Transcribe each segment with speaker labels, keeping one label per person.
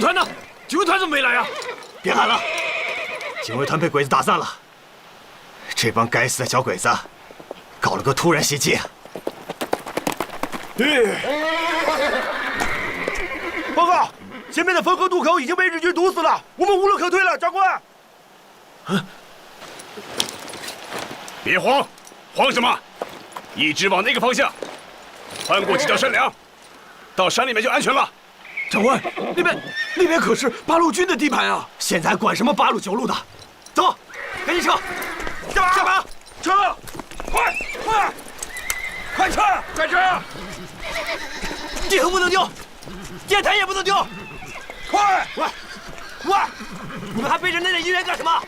Speaker 1: 团呢？警卫团怎么没来呀？
Speaker 2: 别喊了，警卫团被鬼子打散了。这帮该死的小鬼子，搞了个突然袭击。
Speaker 3: 报告，前面的汾河渡口已经被日军堵死了，我们无路可退了，长官。
Speaker 4: 别慌，慌什么？一直往那个方向，翻过几条山梁，到山里面就安全了。
Speaker 1: 长官，那边可是八路军的地盘啊！
Speaker 2: 现在还管什么8路9路的？走，赶紧撤！
Speaker 3: 干嘛？撤！快撤！快撤！
Speaker 2: 地图不能丢，电台也不能丢。
Speaker 3: 快！
Speaker 2: 喂，你们还背着那点医院干什么？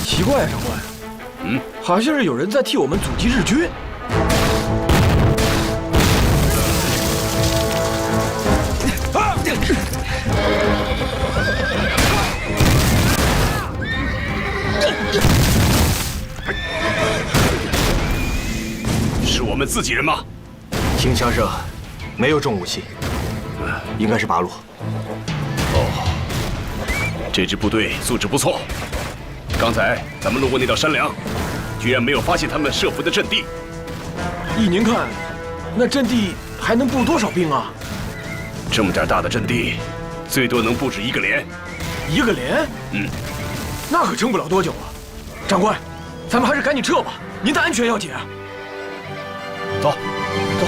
Speaker 1: 奇怪呀，长官。好像是有人在替我们阻击日军。
Speaker 4: 是我们自己人吗？
Speaker 2: 听枪声，没有重武器，应该是8路。
Speaker 4: 哦，这支部队素质不错。刚才咱们路过那道山梁，居然没有发现他们设伏的阵地。
Speaker 1: 依您看，那阵地还能布多少兵啊？
Speaker 4: 这么点大的阵地，最多能布置1个连。
Speaker 1: 1个连？那可撑不了多久啊！长官，咱们还是赶紧撤吧，您的安全要紧啊！
Speaker 4: 走，走。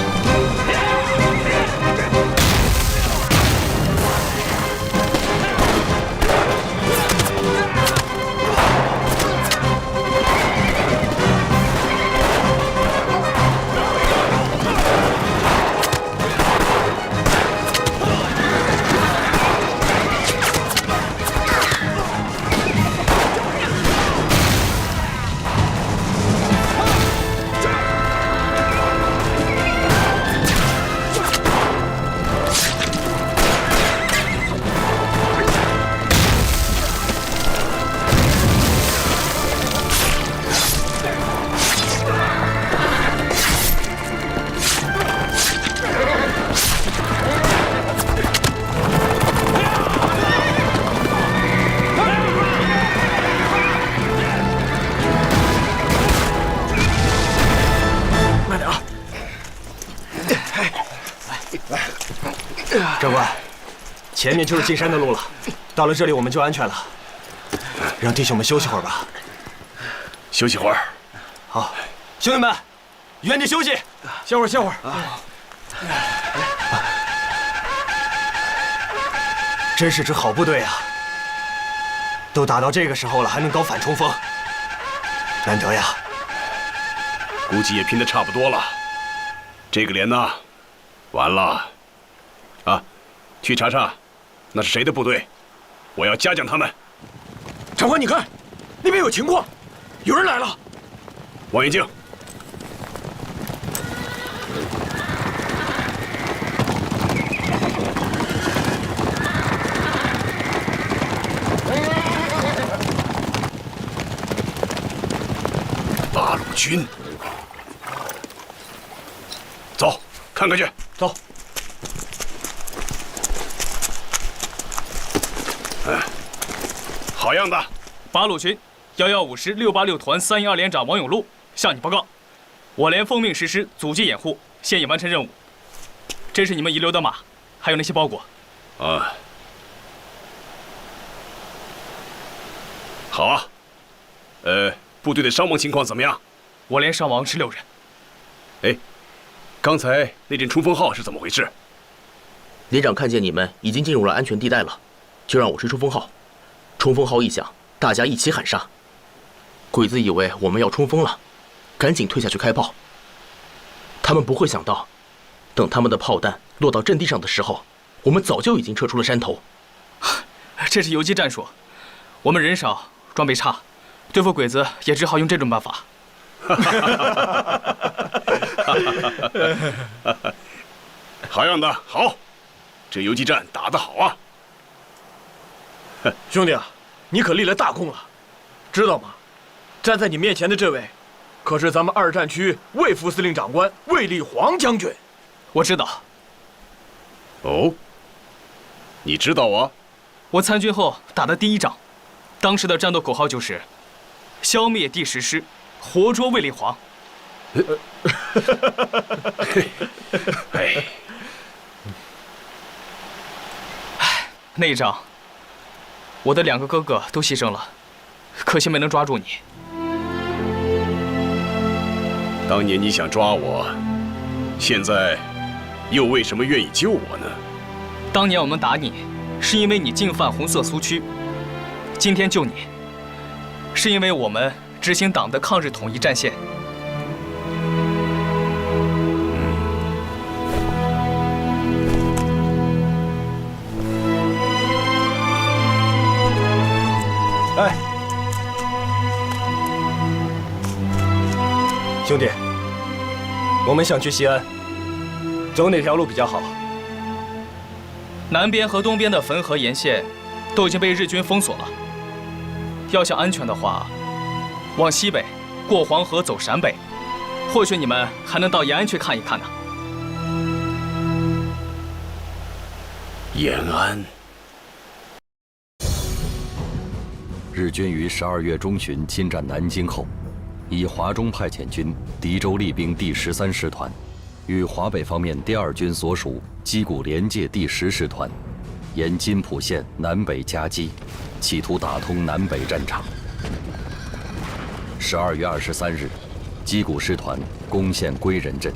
Speaker 2: 长官，前面就是进山的路了，到了这里我们就安全了。让弟兄们休息会儿吧。
Speaker 4: 休息会儿。
Speaker 2: 好，兄弟们，原地休息。
Speaker 1: 歇会儿，歇会儿。
Speaker 2: 真是支好部队啊！都打到这个时候了，还能搞反冲锋，难得呀。
Speaker 4: 估计也拼得差不多了。这个连呢，完了。啊，去查查，那是谁的部队？我要嘉奖他们。
Speaker 1: 长官，你看，那边有情况，有人来了。
Speaker 4: 望远镜。八路军。走，看看去。
Speaker 1: 走。
Speaker 4: 好样的！
Speaker 5: 八路群115师686团312连长王永禄向你报告，我连奉命实施阻击掩护，现已完成任务。这是你们遗留的马，还有那些包裹。
Speaker 4: 啊，好啊。部队的伤亡情况怎么样？
Speaker 5: 我连伤亡16人。
Speaker 4: 哎，刚才那阵冲锋号是怎么回事？
Speaker 6: 连长看见你们已经进入了安全地带了，就让我吹冲锋号。冲锋号一响，大家一起喊杀。鬼子以为我们要冲锋了，赶紧退下去开炮。他们不会想到，等他们的炮弹落到阵地上的时候，我们早就已经撤出了山头。
Speaker 5: 这是游击战术，我们人少，装备差，对付鬼子也只好用这种办法。
Speaker 4: 好样的，好，这游击战打得好啊！
Speaker 1: 兄弟啊，你可立了大功了，知道吗？站在你面前的这位，可是咱们2战区魏副司令长官魏立煌将军。
Speaker 5: 我知道，
Speaker 4: 哦，你知道啊？
Speaker 5: 我参军后打的第1仗，当时的战斗口号就是“消灭第10师，活捉魏立煌”。
Speaker 4: 哎，
Speaker 5: 那一仗，我的2个哥哥都牺牲了，可惜没能抓住你。
Speaker 4: 当年你想抓我，现在又为什么愿意救我呢？
Speaker 5: 当年我们打你，是因为你进犯红色苏区；今天救你，是因为我们执行党的抗日统一战线。
Speaker 3: 哎，兄弟，我们想去西安，走哪条路比较好？
Speaker 5: 南边和东边的汾河沿线都已经被日军封锁了。要想安全的话，往西北，过黄河走陕北，或许你们还能到延安去看一看呢。
Speaker 4: 延安。
Speaker 7: 日军于12月中旬侵占南京后，以华中派遣军敌州立兵第13师团，与华北方面第2军所属矶谷联界第10师团，沿津浦线南北夹击，企图打通南北战场。12月23日，矶谷师团攻陷归仁镇。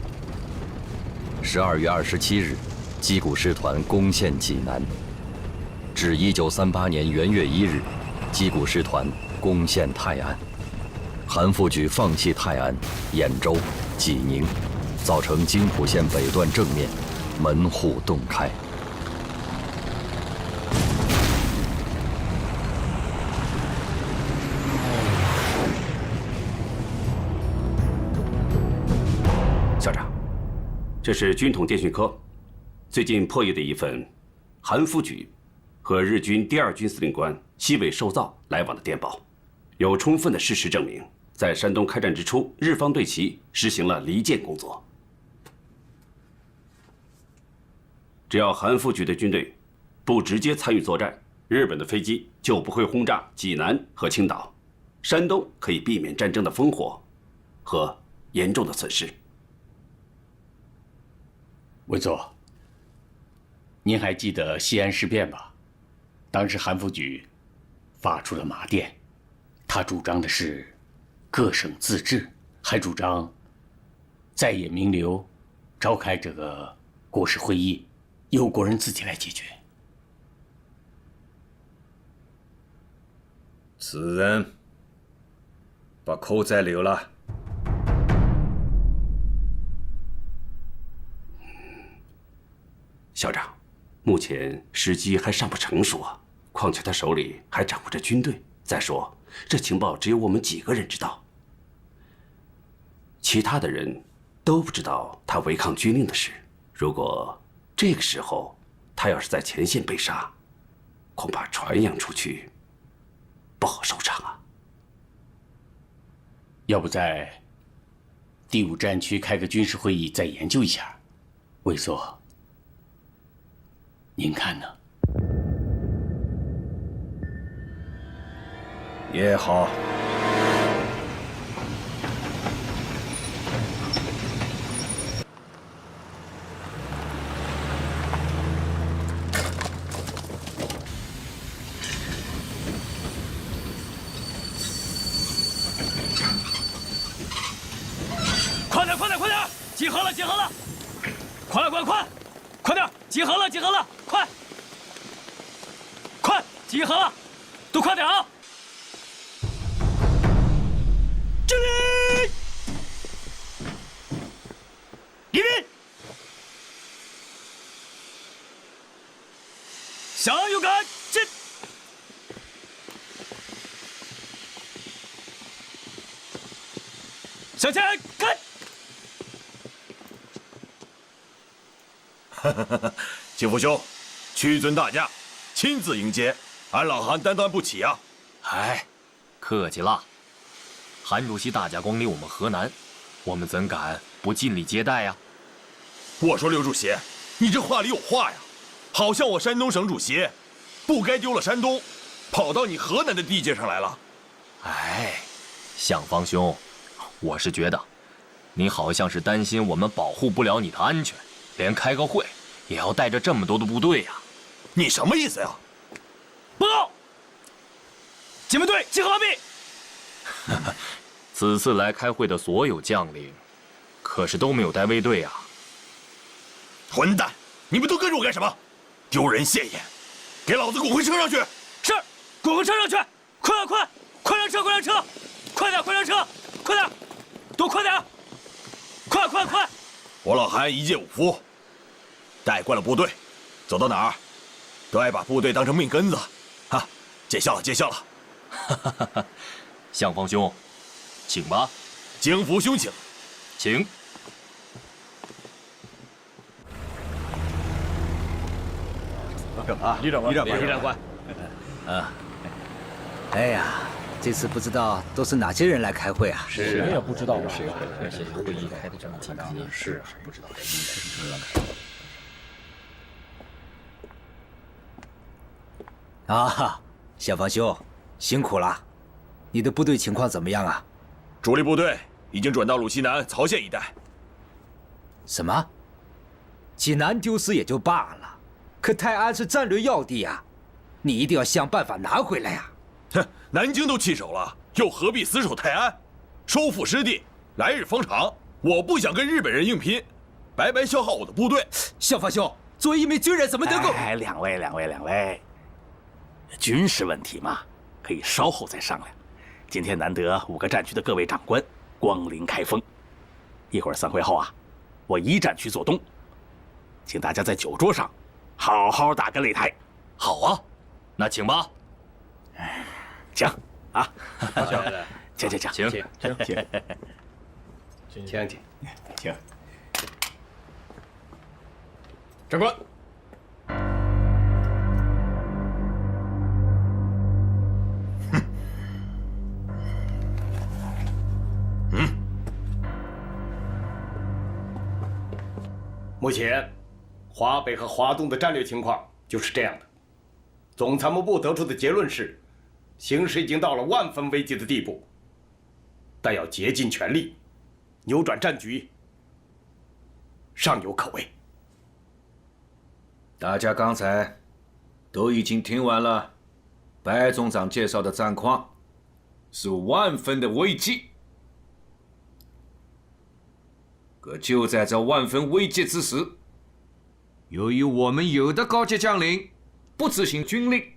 Speaker 7: 12月27日，矶谷师团攻陷济南。至1938年元月1日。矶谷师团攻陷泰安，韩复榘放弃泰安、兖州、济宁，造成津浦线北段正面门户洞开。
Speaker 4: 校长，这是军统电讯科最近破译的一份韩复榘和日军第2军司令官西尾寿造来往的电报，有充分的事实证明，在山东开战之初，日方对其实行了离间工作。只要韩复榘的军队不直接参与作战，日本的飞机就不会轰炸济南和青岛，山东可以避免战争的烽火和严重的损失。
Speaker 8: 文佐，您还记得西安事变吧？当时韩复榘发出了马电，他主张的是各省自治，还主张在野名流召开这个国事会议，由国人自己来解决。
Speaker 3: 此人把口载留了。
Speaker 4: 校长，目前时机还尚不成熟啊，况且他手里还掌握着军队。再说，这情报只有我们几个人知道，其他的人都不知道他违抗军令的事。如果这个时候他要是在前线被杀，恐怕传扬出去不好收场啊。
Speaker 8: 要不在第5战区开个军事会议，再研究一下。魏所，您看呢？
Speaker 3: 也好。
Speaker 5: 快点，快点，快点！集合了，集合了！快快快，快点！集合了，集合了！快，快，集合了！都快点啊！敬礼！礼兵！向右看齐！向前看！
Speaker 3: 季父兄，屈尊大驾，亲自迎接，俺老韩担当不起啊！
Speaker 9: 哎，客气了。韩主席大驾光临我们河南，我们怎敢不尽力接待呀？
Speaker 3: 我说刘主席，你这话里有话呀，好像我山东省主席不该丢了山东，跑到你河南的地界上来了。
Speaker 9: 哎，向方兄，我是觉得，你好像是担心我们保护不了你的安全，连开个会也要带着这么多的部队呀。
Speaker 3: 你什么意思呀？
Speaker 5: 报告，警卫队集合完毕。
Speaker 9: 此次来开会的所有将领，可是都没有带卫队啊！
Speaker 3: 混蛋！你们都跟着我干什么？丢人现眼！给老子滚回车上去！
Speaker 5: 是，滚回车上去！快上车！快点车！快点，都快点！快！
Speaker 3: 我老韩一介武夫，带惯了部队，走到哪儿都爱把部队当成命根子，啊！见笑了！
Speaker 9: 向方兄，请吧。
Speaker 3: 京福兄请。
Speaker 9: 请。
Speaker 3: 李长官。
Speaker 10: 哎呀，这次不知道都是哪些人来开会啊？
Speaker 1: 是，我也不知道谁
Speaker 9: 而且会议开的这么紧急，是不知道该
Speaker 10: 啊，向方兄，辛苦了。你的部队情况怎么样啊？
Speaker 3: 主力部队已经转到鲁西南、曹县一带。
Speaker 10: 什么？济南丢失也就罢了，可泰安是战略要地啊，你一定要想办法拿回来呀！
Speaker 3: 哼，南京都弃守了，又何必死守泰安？收复失地，来日方长。我不想跟日本人硬拼，白白消耗我的部队。
Speaker 10: 向方兄，作为一名军人，怎么能够……
Speaker 11: 哎，两位，军事问题嘛，可以稍后再商量。今天难得5个战区的各位长官光临开封，一会儿散会后啊，我一战区做东，请大家在酒桌上好好打个擂台。
Speaker 9: 好啊，那请吧。
Speaker 11: 请啊，请。
Speaker 4: 长官。
Speaker 8: 目前，华北和华东的战略情况就是这样的。总参谋部得出的结论是，形势已经到了万分危急的地步，但要竭尽全力扭转战局，尚有可为。
Speaker 12: 大家刚才都已经听完了白总长介绍的战况，是万分的危机。可就在这万分危急之时，由于我们有的高级将领不执行军令，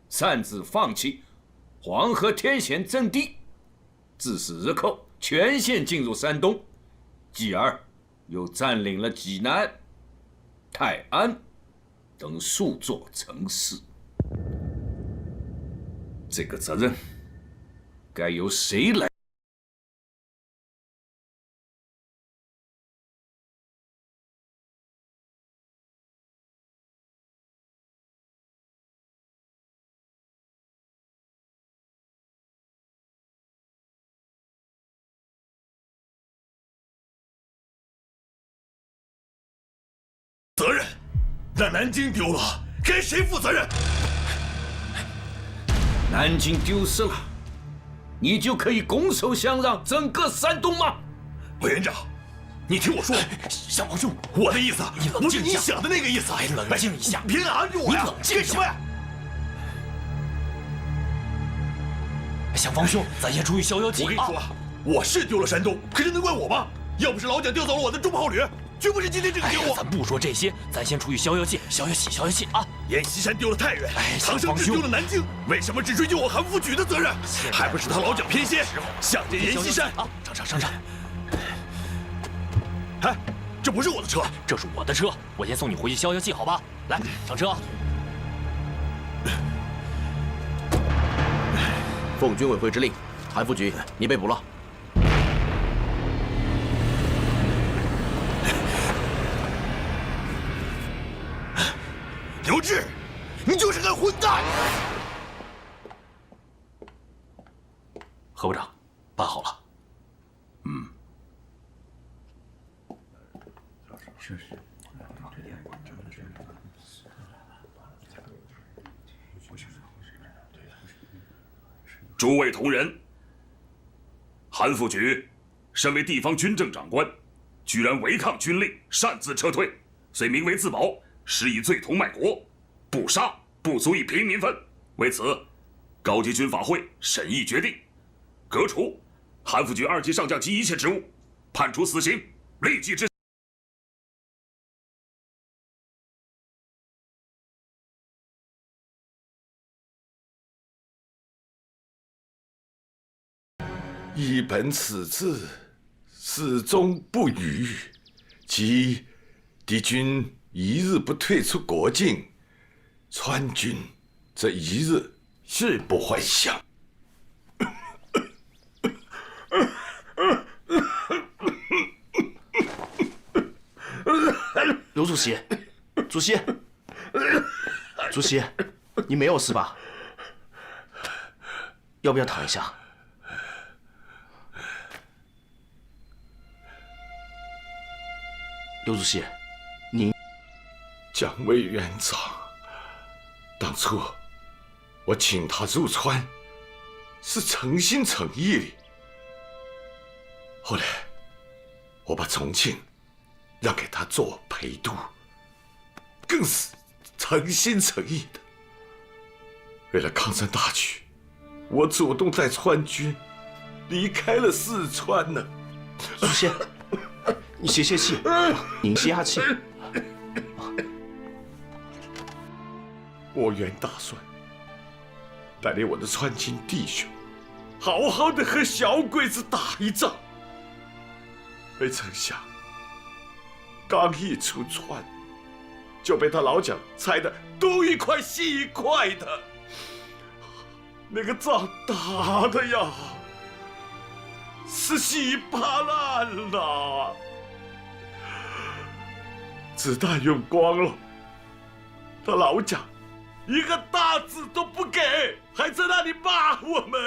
Speaker 12: 擅自放弃黄河天险阵地，致使日寇全线进入山东，继而又占领了济南、泰安等数座城市。这个责任该由谁来？
Speaker 3: 责任，那南京丢了，该谁负责任？
Speaker 12: 南京丢失了，你就可以拱手相让整个山东吗？
Speaker 3: 委员长，你听我说，
Speaker 1: 向王兄，
Speaker 3: 我的意思不是你
Speaker 1: 冷静一下
Speaker 3: 想的那个意思。
Speaker 1: 冷静一下，
Speaker 3: 别拦着我呀！
Speaker 1: 你冷静一下
Speaker 3: 干什么呀？
Speaker 1: 向方兄，咱先出去消消气。
Speaker 3: 我跟你说啊，我是丢了山东，可是能怪我吗？要不是老蒋调走了我的重炮旅，绝不是今天这个结果。
Speaker 1: 咱不说这些，咱先出去消消气，消消气啊！
Speaker 3: 阎锡山丢了太原，唐生智丢了南京，为什么只追究我韩复榘的责任？还不是他老蒋偏心，想着阎锡山
Speaker 1: 啊！上车！
Speaker 3: 哎，这不是我的车，
Speaker 1: 这是我的车，我先送你回去消消气，好吧？来，上车。
Speaker 6: 奉军委会之令，韩复榘，你被捕了。
Speaker 3: 刘志，你就是个混蛋！
Speaker 1: 何部长，办好了。
Speaker 4: 诸位同仁，韩复榘身为地方军政长官，居然违抗军令，擅自撤退，虽名为自保，实已罪同卖国，不杀不足以平民愤。为此，高级军法会审议决定，革除韩复榘2级上将及一切职务，判处死刑，立即执行。
Speaker 13: 一本此字，始终不渝，即敌军一日不退出国境，川军这一日是不还乡。
Speaker 6: 刘主席，主席，主席，你没有事吧？要不要躺一下？刘主席，您，
Speaker 13: 蒋委员长，当初我请他入川，是诚心诚意的。后来，我把重庆让给他做陪都，更是诚心诚意的。为了抗战大局，我主动带川军离开了四川呢。
Speaker 6: 主席，你歇歇气，您歇下气。
Speaker 13: 我原打算带领我的川军弟兄，好好的和小鬼子打一仗，没成想，刚一出川，就被他老蒋踩得东一块西一块的，那个仗打的呀，是稀巴烂了，子弹用光了，他老蒋一个大字都不给，还在那里骂我们，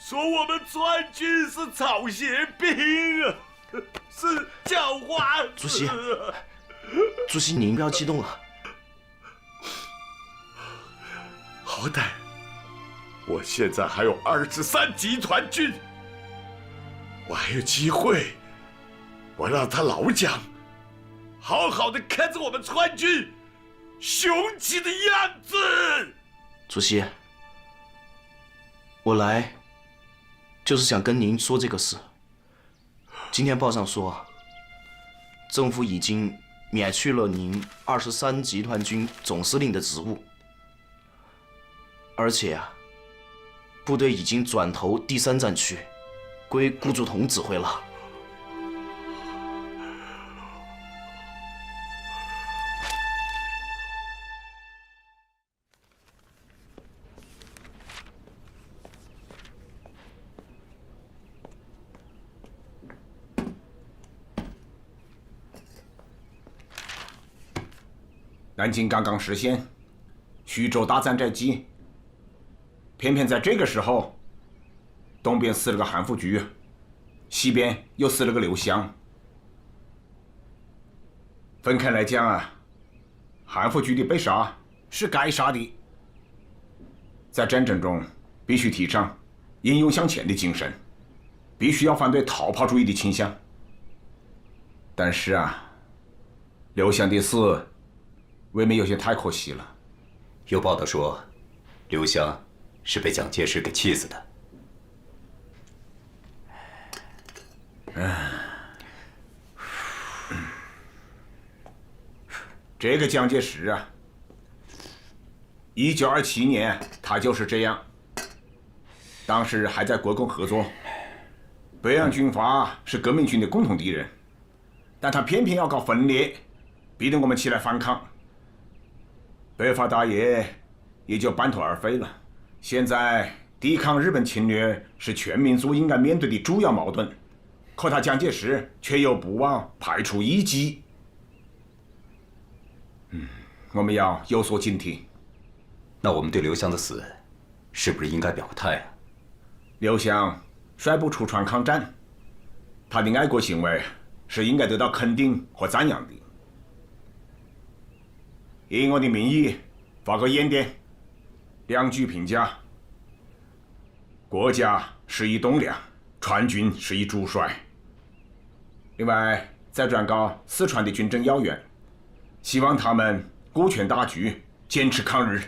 Speaker 13: 说我们川军是草鞋兵啊，是狡猾。
Speaker 6: 主席，主席您不要激动了。
Speaker 13: 好歹我现在还有23集团军，我还有机会，我让他老蒋好好的看着我们川军雄起的样子。
Speaker 6: 主席，我来就是想跟您说这个事。今天报上说，政府已经免去了您23集团军总司令的职务，而且部队已经转投第3战区，归顾祝同指挥了。
Speaker 12: 南京刚刚实现徐州大战战绩，偏偏在这个时候，东边死了个韩复榘，西边又死了个刘湘。分开来讲韩复榘的被杀是该杀的。在战争中，必须提倡英勇向前的精神，必须要反对逃跑主义的倾向。但是刘湘的死未免有些太可惜了。
Speaker 7: 有报道说，刘湘是被蒋介石给气死的。
Speaker 12: 这个蒋介石1927年他就是这样。当时还在国共合作，北洋军阀是革命军的共同敌人，但他偏偏要搞分裂，逼得我们起来反抗。北伐大业也就半途而废了。现在抵抗日本侵略是全民族应该面对的主要矛盾，可他蒋介石却又不忘排除异己。我们要有所警惕。
Speaker 7: 那我们对刘湘的死，是不是应该表个态啊？
Speaker 12: 刘湘率部出川抗战，他的爱国行为
Speaker 14: 是应该得到肯定和赞扬的。以我的名义发个唁电，两句评价：国家是一栋梁，川军是一主帅。另外，再转告四川的军政要员，希望他们顾全大局，坚持抗日。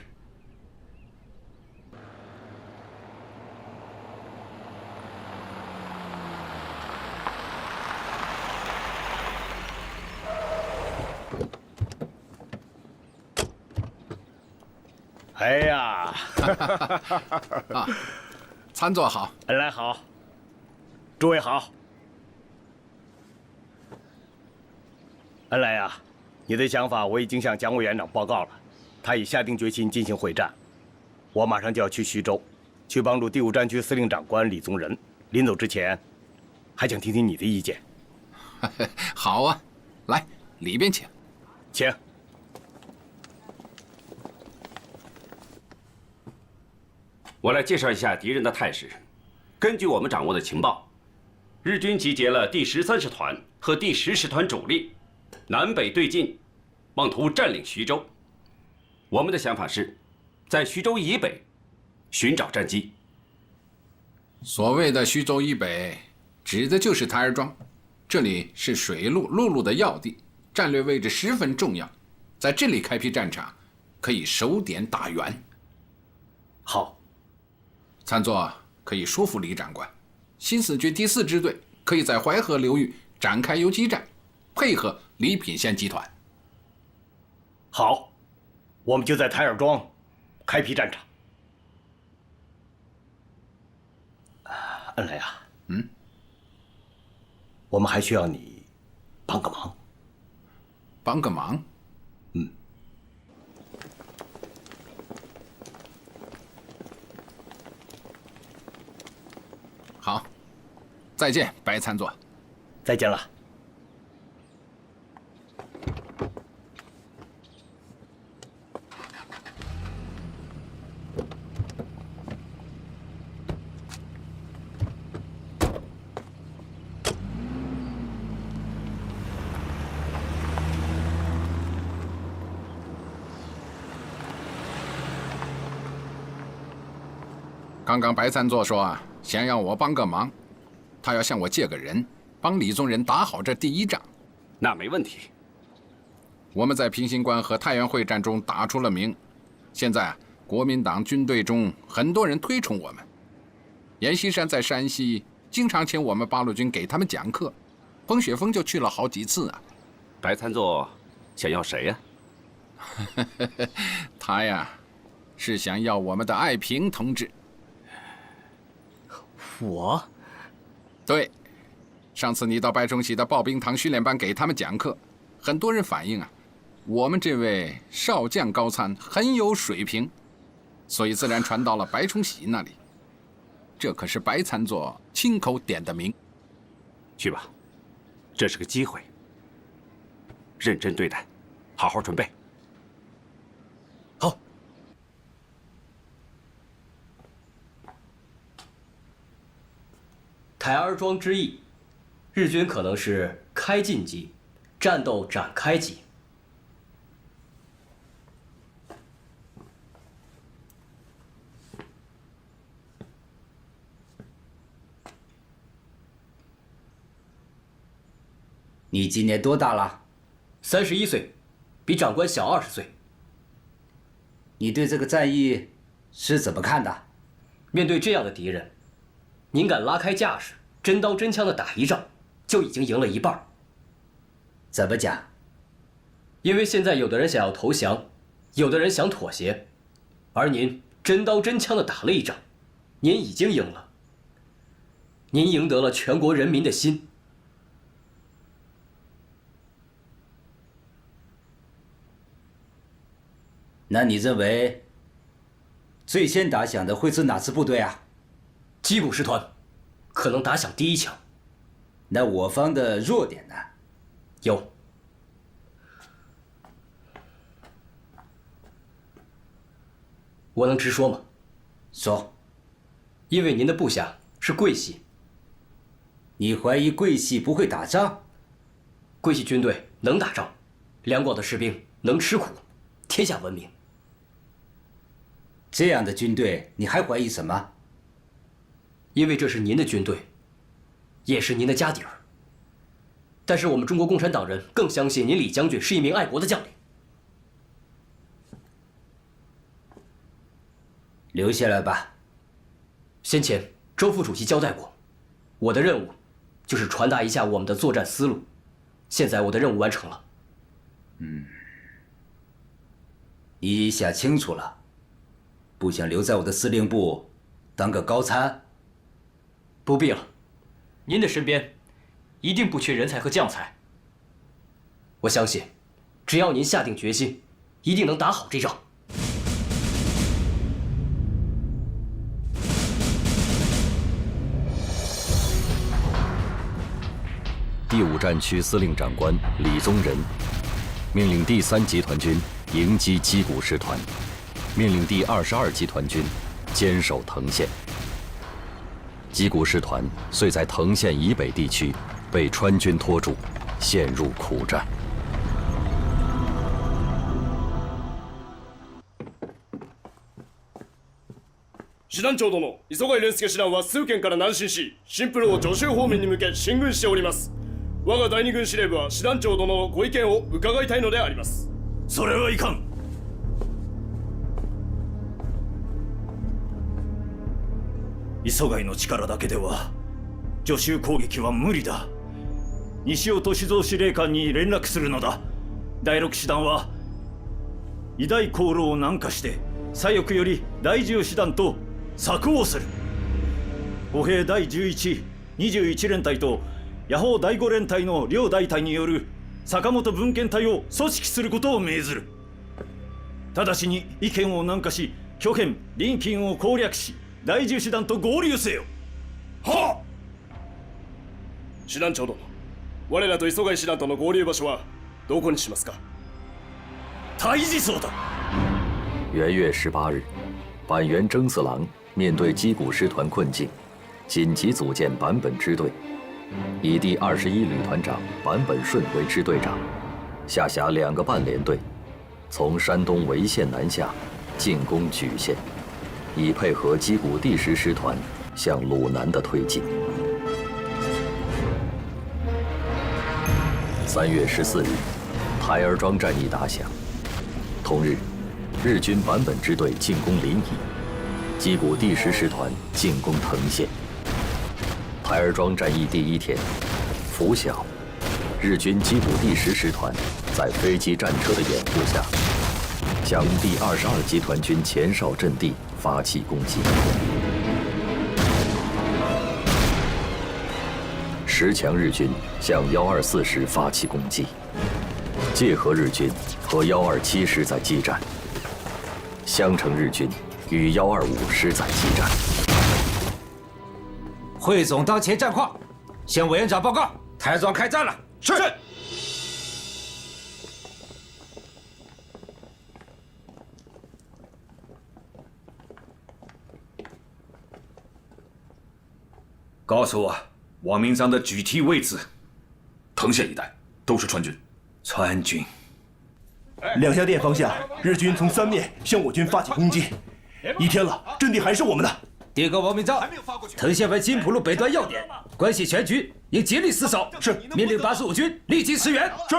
Speaker 15: 哎呀，
Speaker 16: 啊，参座好，
Speaker 15: 恩来好，诸位好。恩来呀，你的想法我已经向蒋委员长报告了，他已下定决心进行会战。我马上就要去徐州，去帮助第5战区司令长官李宗仁。临走之前，还想听听你的意见。
Speaker 16: 好啊，来里边请，
Speaker 15: 请。
Speaker 17: 我来介绍一下敌人的态势。根据我们掌握的情报，日军集结了第13师团和第10师团主力，南北对进，妄图占领徐州。我们的想法是，在徐州以北寻找战机。
Speaker 16: 所谓的徐州以北，指的就是台儿庄，这里是水路、陆路的要地，战略位置十分重要，在这里开辟战场，可以守点打援。
Speaker 15: 好。
Speaker 16: 参座可以说服李长官，新四军第4支队可以在淮河流域展开游击战，配合李品县集团。
Speaker 15: 好，我们就在台儿庄开辟战场。恩来啊，我们还需要你帮个忙。
Speaker 16: 帮个忙？好，再见，白参座。
Speaker 15: 再见了。
Speaker 16: 刚刚白参座说啊，想让我帮个忙，他要向我借个人，帮李宗仁打好这第1仗。
Speaker 17: 那没问题。
Speaker 16: 我们在平型关和太原会战中打出了名，现在国民党军队中很多人推崇我们。阎锡山在山西经常请我们八路军给他们讲课，彭雪枫就去了好几次啊。
Speaker 17: 白参座想要谁呀？
Speaker 16: 他呀，是想要我们的爱萍同志。
Speaker 5: 我？
Speaker 16: 对，上次你到白崇禧的刨冰堂训练班给他们讲课，很多人反映啊，我们这位少将高参很有水平，所以自然传到了白崇禧那里。这可是白参座亲口点的名。
Speaker 17: 去吧，这是个机会，认真对待，好好准备。
Speaker 15: 好。
Speaker 18: 台儿庄之役，日军可能是开进机，战斗展开机。
Speaker 10: 你今年多大了
Speaker 18: ？31岁，比长官小20岁。
Speaker 10: 你对这个战役是怎么看的？
Speaker 18: 面对这样的敌人，您敢拉开架势，真刀真枪的打一仗，就已经赢了一半。
Speaker 10: 怎么讲？
Speaker 18: 因为现在有的人想要投降，有的人想妥协，而您真刀真枪的打了一仗，您已经赢了。您赢得了全国人民的心。
Speaker 10: 那你认为最先打响的会是哪支部队啊？
Speaker 18: 矶谷师团，可能打响第1枪。
Speaker 10: 那我方的弱点呢？
Speaker 18: 有。我能直说吗？
Speaker 10: 说。
Speaker 18: 因为您的部下是桂系。
Speaker 10: 你怀疑桂系不会打仗？
Speaker 18: 桂系军队能打仗，两广的士兵能吃苦，天下闻名。
Speaker 10: 这样的军队，你还怀疑什么？
Speaker 18: 因为这是您的军队，也是您的家底儿。但是我们中国共产党人更相信您李将军是一名爱国的将领。
Speaker 10: 留下来吧。
Speaker 18: 先前周副主席交代过，我的任务就是传达一下我们的作战思路。现在我的任务完成了。
Speaker 10: 你想清楚了，不想留在我的司令部当个高参？
Speaker 18: 不必了，您的身边一定不缺人才和将才。我相信，只要您下定决心，一定能打好这仗。
Speaker 7: 第5战区司令长官李宗仁命令第3集团军迎击矶谷师团，命令第22集团军坚守藤县。矶谷师团遂在藤县以北地区被川军拖住，陷入苦战。
Speaker 19: 師団長殿、磯貝蓮介師団は数県から南進し、新プロを徐州方面に向け進軍しております。我が第2軍司令部は師団長殿のご意見を伺いたいのであります。
Speaker 2: それはいかん。磯貝の力だけでは徐州攻撃は無理だ。西尾歳三司令官に連絡するのだ。第6師団は偉大航路を南下して左翼より第10師団と策応する。歩兵第11、21連隊と野砲第5連隊の両大隊による坂本分遣隊を組織することを命ずる。直ちに意見を南下し、巨辺臨近を攻略し、第10師団と合流せよ。
Speaker 19: はっ。師団長殿、我らと磯貝師団との合流場所はどこにしますか？
Speaker 2: 太子所だ。
Speaker 7: 元月18日，板垣征四郎面对矶谷师团困境，紧急组建坂本支队，以第21旅团长坂本顺为支队长，下辖2个半联队，从山东潍县南下，进攻莒县，以配合矶谷第10师团向鲁南的推进。3月14日，台儿庄战役打响。同日，日军坂本支队进攻临沂，矶谷第10师团进攻藤县。台儿庄战役第1天，拂晓，日军矶谷第10师团在飞机战车的掩护下，向第22集团军前哨阵地发起攻击。10强日军向124师发起攻击，界河日军和127师在激战，襄城日军与125师在激战。
Speaker 10: 汇总当前战况，向委员长报告，台儿庄开战了。
Speaker 19: 是。
Speaker 12: 告诉我王明章的具体位置。
Speaker 3: 藤县一带都是川军。
Speaker 12: 川军。
Speaker 20: 两相店方向，日军从3面向我军发起攻击。1天了，阵地还是我们的。
Speaker 10: 禀告王明章，藤县为金浦路北端要点，关系全局，应竭力死守。
Speaker 20: 是。
Speaker 10: 命令85军立即驰援。
Speaker 20: 是。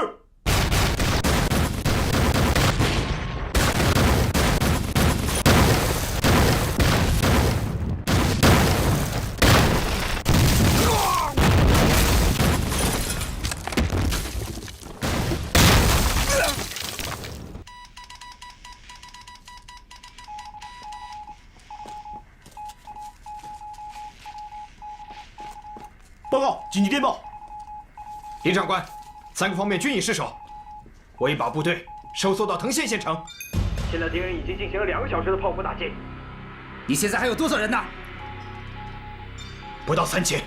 Speaker 20: 报告，紧急电报！
Speaker 1: 林长官，3个方面均已失守，我已把部队收缩到藤县县城。
Speaker 21: 现在敌人已经进行了2个小时的炮火打击。
Speaker 10: 你现在还有多少人呢？
Speaker 1: 不到3000。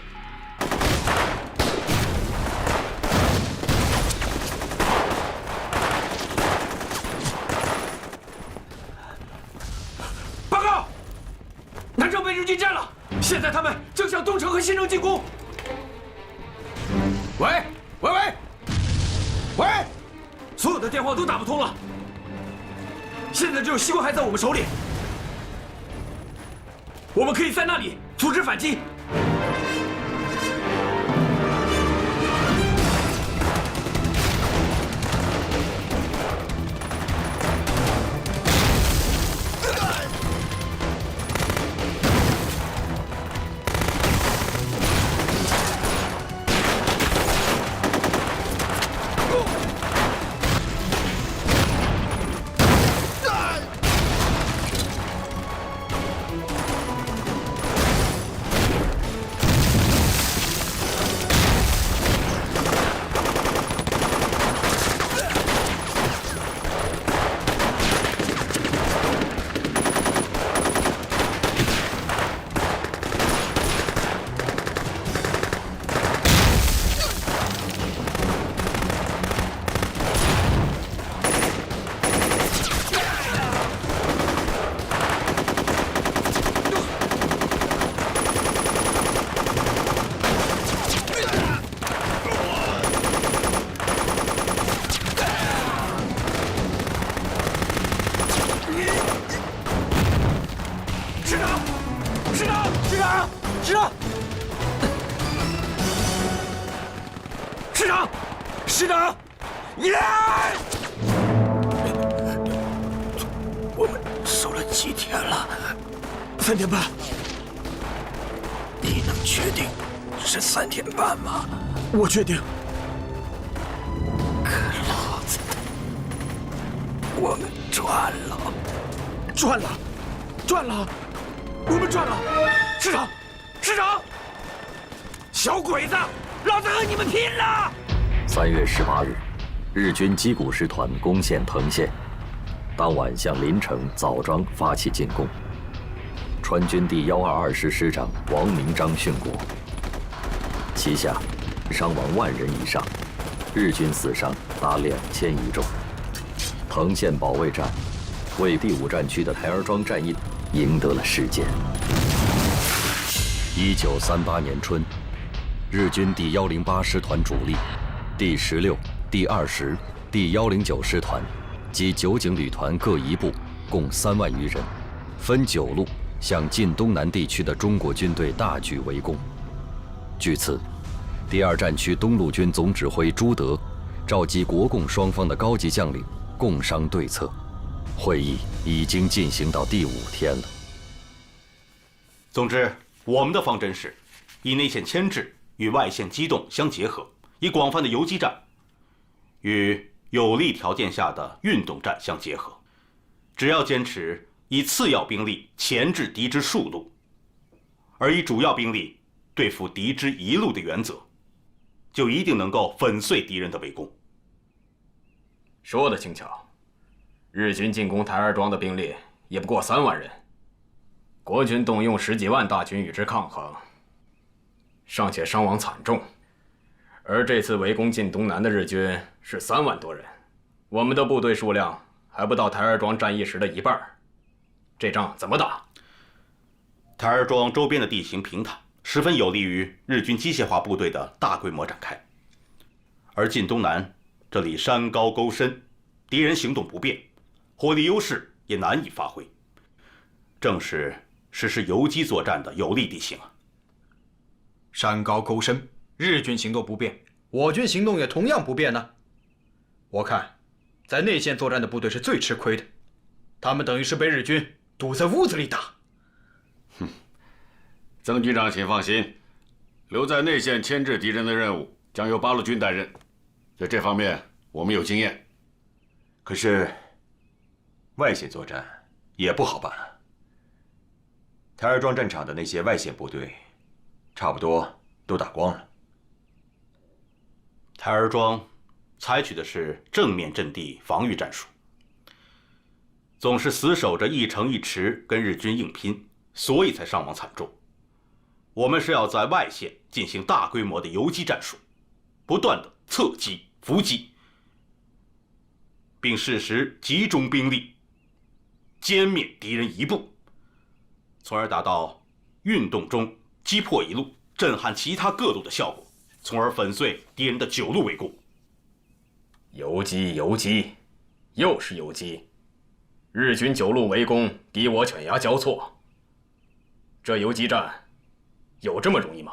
Speaker 1: 报告，南城被日军占了，现在他们正向东城和西城进攻。喂，所有的电话都打不通了。现在只有西关还在我们手里，我们可以在那里组织反击。师长，耶！
Speaker 13: 我们守了几天了
Speaker 1: ？3天半。
Speaker 13: 你能确定是3天半吗？
Speaker 1: 我确定。
Speaker 13: 可老子的，我们赚了，
Speaker 1: 赚了，赚了，我们赚了！师长，师长，小鬼子，老子和你们拼了
Speaker 7: ！3月18日，日军矶谷师团攻陷藤县，当晚向临城、枣庄发起进攻。川军第122师师长王明章殉国，旗下伤亡10000人以上，日军死伤达2000余众。藤县保卫战为第5战区的台儿庄战役赢得了事件。1938年春，日军第108师团主力。第16、第20、第109师团及9警旅团各一部，共3万余人，分9路向晋东南地区的中国军队大举围攻。据此，第2战区东路军总指挥朱德召集国共双方的高级将领，共商对策。会议已经进行到第5天了。
Speaker 9: 总之，我们的方针是以内线牵制与外线机动相结合。以广泛的游击战与有利条件下的运动战相结合，只要坚持以次要兵力钳制敌之数路，而以主要兵力对付敌之一路的原则，就一定能够粉碎敌人的围攻。
Speaker 22: 说得轻巧，日军进攻台儿庄的兵力也不过3万人，国军动用10几万大军与之抗衡，尚且伤亡惨重。而这次围攻晋东南的日军是3万多人，我们的部队数量还不到台儿庄战役时的1半，这仗怎么打？
Speaker 9: 台儿庄周边的地形平坦，十分有利于日军机械化部队的大规模展开。而晋东南这里山高沟深，敌人行动不便，火力优势也难以发挥，正是实施游击作战的有利地形啊。
Speaker 23: 山高沟深，日军行动不便，我军行动也同样不便呢。我看，在内线作战的部队是最吃亏的，他们等于是被日军堵在屋子里打。
Speaker 24: 曾局长，请放心，留在内线牵制敌人的任务将由八路军担任，在这方面我们有经验。
Speaker 11: 可是，外线作战也不好办啊。台儿庄战场的那些外线部队，差不多都打光了。
Speaker 9: 台儿庄采取的是正面阵地防御战术，总是死守着一城一池跟日军硬拼，所以才伤亡惨重。我们是要在外线进行大规模的游击战术，不断的侧击、伏击，并适时集中兵力，歼灭敌人一部，从而达到运动中击破一路、震撼其他各路的效果，从而粉碎敌人的9路围攻。
Speaker 22: 游击，游击，又是游击！日军9路围攻，敌我犬牙交错。这游击战有这么容易吗？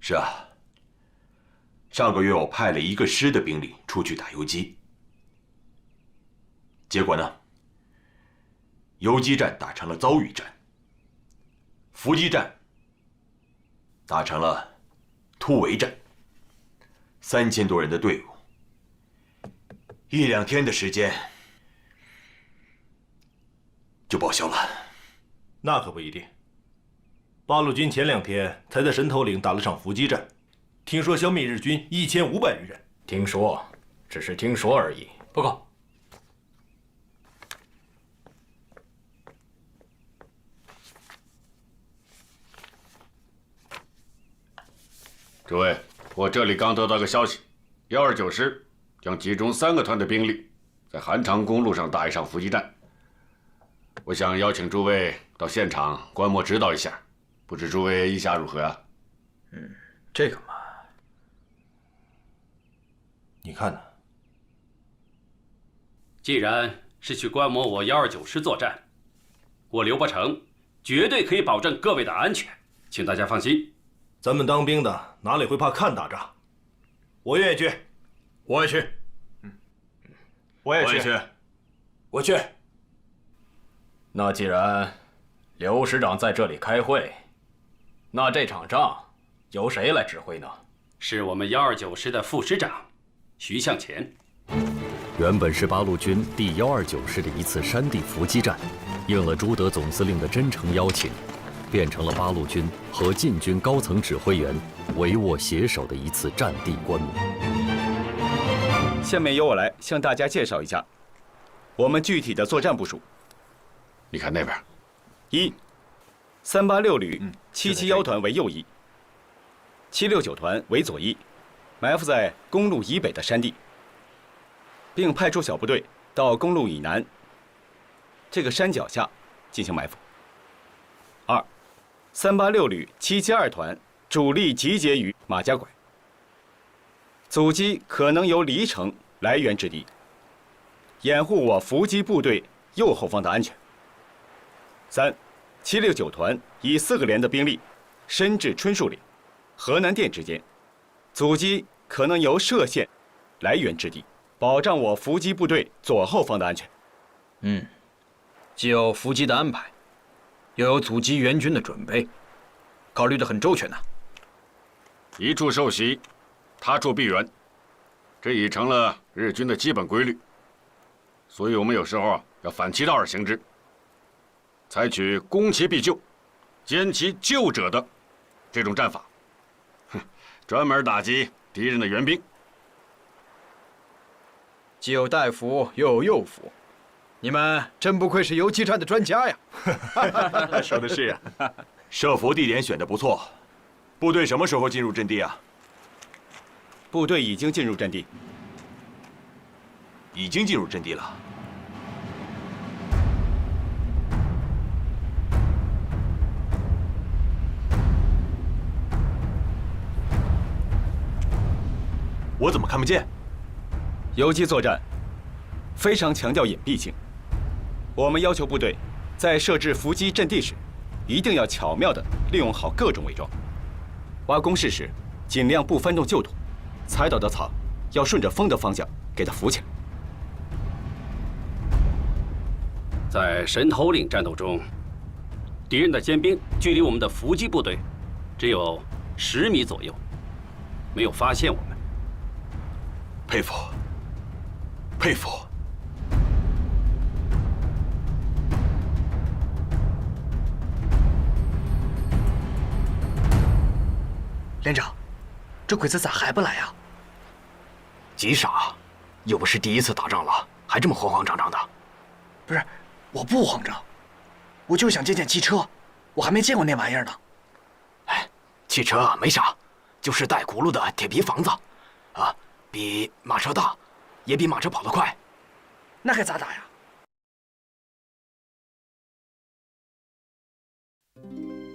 Speaker 13: 是啊。上个月我派了1个师的兵力出去打游击，结果呢？游击战打成了遭遇战，伏击战打成了突围战。3000多人的队伍，1、2天的时间就报销了。
Speaker 20: 那可不一定。八路军前2天才在神头岭打了场伏击战，听说消灭日军1500余人。
Speaker 22: 听说，只是听说而已。
Speaker 5: 报告。
Speaker 24: 诸位，我这里刚得到个消息，129师将集中3个团的兵力，在韩长公路上打一场伏击战。我想邀请诸位到现场观摩指导一下，不知诸位意下如何啊？
Speaker 23: 这个嘛，
Speaker 20: 你看呢？
Speaker 17: 既然是去观摩我129师作战，我刘伯承绝对可以保证各位的安全，请大家放心。
Speaker 20: 咱们当兵的哪里会怕看打仗？我愿意去，
Speaker 23: 我也去，
Speaker 20: 我也去，
Speaker 15: 我去。
Speaker 22: 那既然刘师长在这里开会，那这场仗由谁来指挥呢？
Speaker 17: 是我们129师的副师长徐向前。
Speaker 7: 原本是八路军第129师的一次山地伏击战，应了朱德总司令的真诚邀请，变成了八路军和晋军高层指挥员帷幄携手的一次战地观摩。
Speaker 4: 下面由我来向大家介绍一下我们具体的作战部署。
Speaker 24: 你看那边
Speaker 4: ，386旅771团为右翼，769团为左翼，埋伏在公路以北的山地，并派出小部队到公路以南这个山脚下进行埋伏。386旅772团主力集结于马家拐，阻击可能由黎城来源之敌，掩护我伏击部队右后方的安全。769团以4个连的兵力深至春树岭、河南店之间，阻击可能由歙县来源之敌，保障我伏击部队左后方的安全。
Speaker 23: 既有伏击的安排，又有阻击援军的准备，考虑得很周全呐。
Speaker 24: 一处受袭，他处必援，这已成了日军的基本规律。所以我们有时候要反其道而行之，采取攻其必救、歼其救者的这种战法，专门打击敌人的援兵。
Speaker 23: 既有大夫，又有右辅，你们真不愧是游击战的专家呀！
Speaker 13: 说的是啊，设伏地点选得不错。部队什么时候进入阵地啊？
Speaker 4: 部队已经进入阵地。
Speaker 13: 已经进入阵地了。我怎么看不见？
Speaker 4: 游击作战非常强调隐蔽性，我们要求部队在设置伏击阵地时，一定要巧妙地利用好各种伪装。挖工事时，尽量不翻动旧土，踩倒的草要顺着风的方向给它扶起来。
Speaker 17: 在神头岭战斗中，敌人的尖兵距离我们的伏击部队只有10米左右，没有发现我们。
Speaker 13: 佩服，佩服。
Speaker 6: 连长，这鬼子咋还不来啊？
Speaker 11: 急啥？又不是第一次打仗了，还这么慌慌张张的。
Speaker 6: 不是，我不慌张，我就想见见汽车，我还没见过那玩意儿呢。
Speaker 11: 哎，汽车没啥，就是带轱辘的铁皮房子，啊，比马车大，也比马车跑得快。
Speaker 6: 那该咋打呀？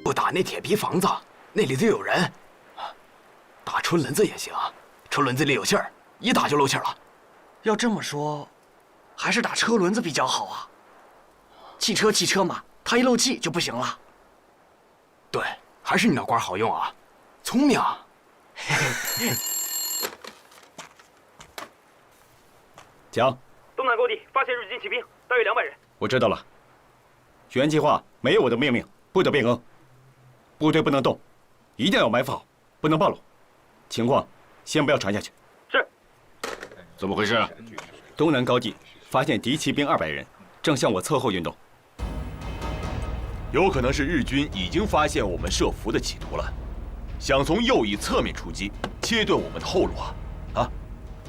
Speaker 11: 不打那铁皮房子，那里头有人。打春轮子也行，春轮子里有信儿，
Speaker 6: 一打就漏气了。要这么说，还是打车轮子比较好啊。汽车嘛，它一漏气就不行了。对，还是你那官好用啊，聪明啊。
Speaker 4: 讲。
Speaker 21: 东南高地发现日军骑兵，大约200人。
Speaker 4: 我知道了。原计划没有我的命令，不得变更。部队不能动，一定要埋伏好，不能暴露。情况先不要传下去。
Speaker 21: 是。
Speaker 24: 怎么回事？
Speaker 4: 东南高地发现敌骑兵200人，正向我侧后运动。
Speaker 3: 有可能是日军已经发现我们设伏的企图了，想从右翼侧面出击，切断我们的后路啊！
Speaker 23: 啊，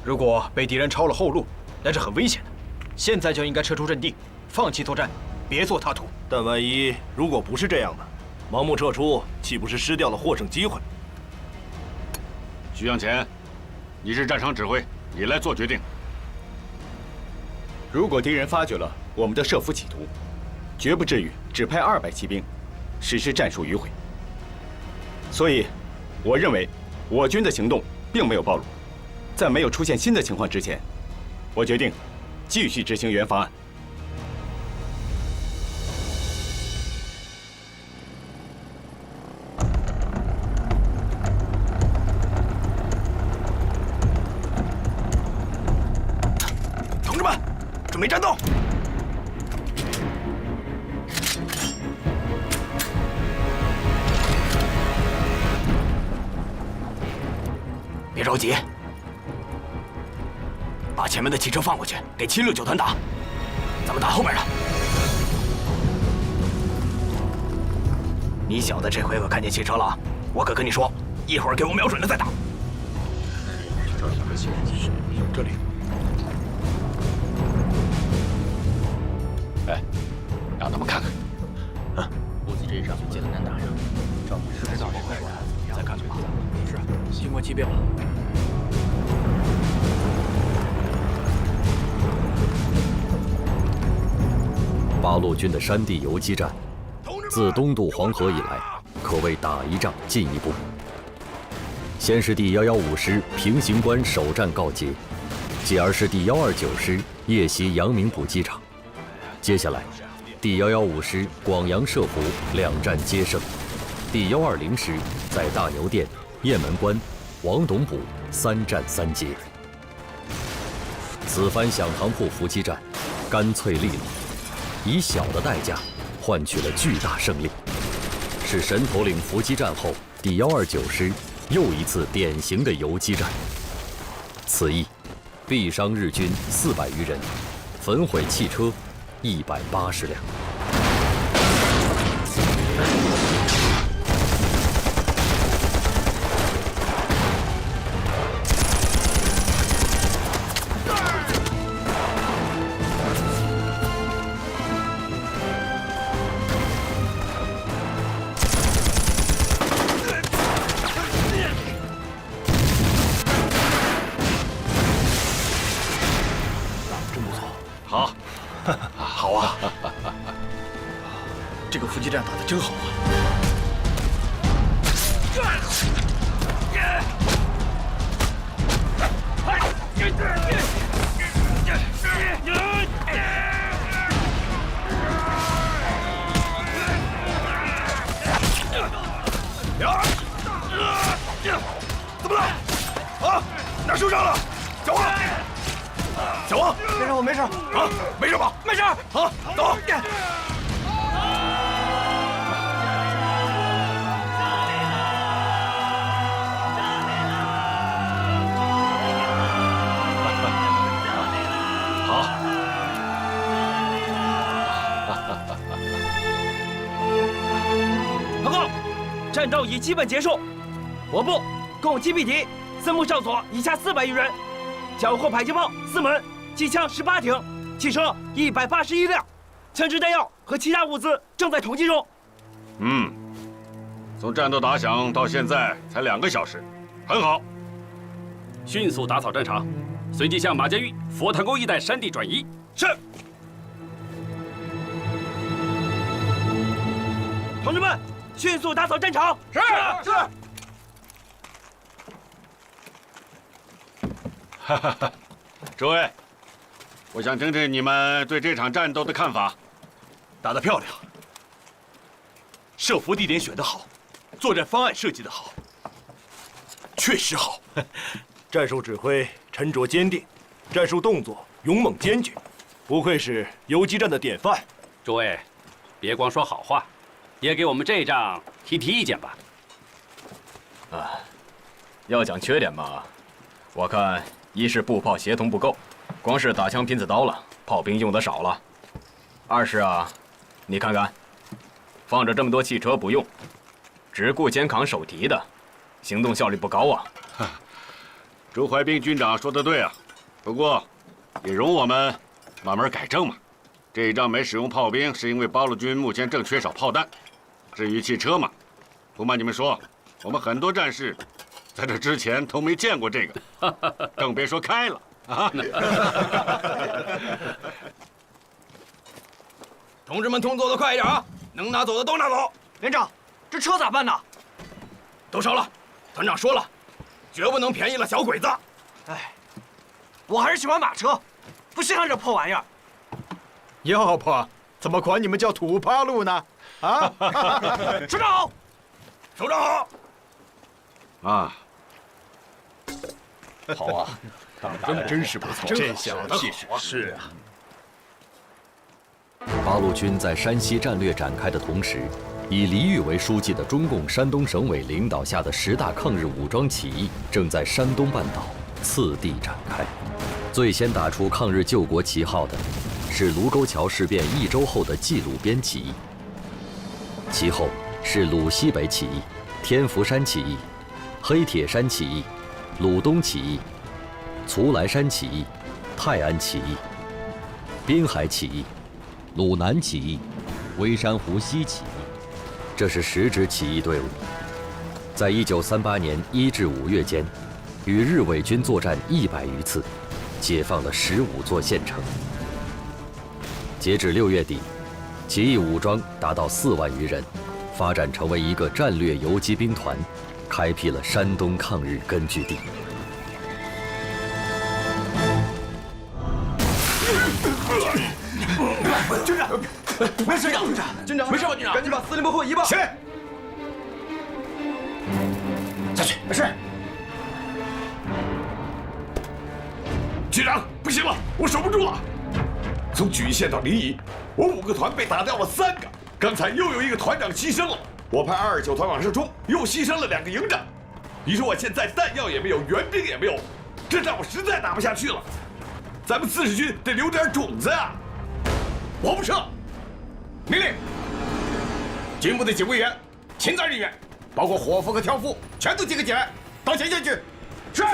Speaker 23: 如果被敌人抄了后路，那是很危险的。现在就应该撤出阵地，放弃作战，别做他途。
Speaker 20: 但万一如果不是这样的，盲目撤出，岂不是失掉了获胜机会？
Speaker 24: 徐向前，你是战场指挥，你来做决定。
Speaker 4: 如果敌人发觉了我们的设伏企图，绝不至于只派200骑兵实施战术迂回。所以，我认为我军的行动并没有暴露。在没有出现新的情况之前，我决定继续执行原方案。
Speaker 6: 同志们，准备战斗！别着急，把前面的汽车放过去，给769团打，咱们打后面的。你小子这回可看见汽车了，我可跟你说，一会儿给我瞄准了再打。
Speaker 20: 这里。
Speaker 24: 哎，让他们看看。
Speaker 6: 补给阵上最艰难打上，赵不知道这块儿，再看看吧。是，经过激变了。
Speaker 7: 八路军的山地游击战，自东渡黄河以来，可谓打一仗进一步。先是第115师平型关首战告捷，继而是第129师夜袭阳明补给场，接下来第115师广阳设伏2战皆胜，第120师在大牛店、雁门关、王董堡3战3捷。此番响堂铺伏击战，干脆利落。以小的代价换取了巨大胜利，是神头岭伏击战后第129师又一次典型的游击战。此役毙伤日军400余人，焚毁汽车180辆。
Speaker 24: 好，
Speaker 6: 好啊！
Speaker 23: 这个伏击战打得真好啊！
Speaker 1: 怎么了？啊，哪受伤了？小王，小王，
Speaker 6: 没事，我没事。
Speaker 1: 啊，没事吧？没事。好，走。
Speaker 21: 报告，战斗已基本结束，我部共击毙敌4木上佐以下400余人，缴获迫击炮4门，机枪18挺，汽车181辆，枪支弹药和其他物资正在统计中。
Speaker 24: 从战斗打响到现在才2个小时，很好。
Speaker 17: 迅速打扫战场，随即向马家峪、佛坛沟一带山地转移。
Speaker 21: 是。同志们，迅速打扫战场。
Speaker 1: 是。
Speaker 24: 诸位，我想听听你们对这场战斗的看法。
Speaker 1: 打得漂亮，设伏地点选得好，作战方案设计得好，确实好。
Speaker 20: 战术指挥沉着坚定，战术动作勇猛坚决，不愧是游击战的典范。
Speaker 17: 诸位，别光说好话，也给我们这一仗提意见吧。
Speaker 22: 要讲缺点嘛，我看一是步炮协同不够，光是打枪拼子刀了，炮兵用的少了；二是你看看，放着这么多汽车不用，只顾肩扛手提的，行动效率不高啊。
Speaker 24: 周怀兵军长说的对啊，不过也容我们慢慢改正嘛。这一仗没使用炮兵，是因为八路军目前正缺少炮弹。至于汽车嘛，不瞒你们说，我们很多战士在这之前都没见过这个，更别说开了啊！
Speaker 1: 同志们，动作的快一点啊！能拿走的都拿走。
Speaker 6: 连长，这车咋办呢？
Speaker 1: 都烧了。团长说了，绝不能便宜了小鬼子。
Speaker 6: 哎，我还是喜欢马车，不稀罕这破玩意儿。
Speaker 23: 要不怎么管你们叫土八路呢？啊！
Speaker 1: 首长好，首长好。
Speaker 24: 啊，
Speaker 23: 好啊，
Speaker 24: 打得真是不错，
Speaker 23: 这小子
Speaker 24: 气势
Speaker 23: 是啊。
Speaker 7: 八路军在山西战略展开的同时，以黎玉为书记的中共山东省委领导下的10大抗日武装起义正在山东半岛次第展开。最先打出抗日救国旗号的是卢沟桥事变1周后的冀鲁边起义，其后是鲁西北起义、天福山起义、黑铁山起义、鲁东起义、徂来山起义、泰安起义、滨海起义、鲁南起义、微山湖西起义，这是10支起义队伍，在1938年1至5月间，与日伪军作战100余次，解放了15座县城。截至6月底，起义武装达到4万余人，发展成为一个战略游击兵团，开辟了山东抗日根据地。
Speaker 1: 军长，没事，军长，没事吧？军长，赶紧把司令部会移吧。
Speaker 13: 是。
Speaker 1: 下去，没事。
Speaker 13: 局长，不行了，我守不住了。从莒义县到临沂，我5个团被打掉了3个，刚才又有1个团长牺牲了。我派229团往上冲，又牺牲了2个营长。你说我现在弹药也没有，援兵也没有，这仗我实在打不下去了。咱们40军得留点种子啊！我不撤。命令：军部的警卫员、勤杂人员，包括伙夫和挑夫，全都集合起来，到前线去。是。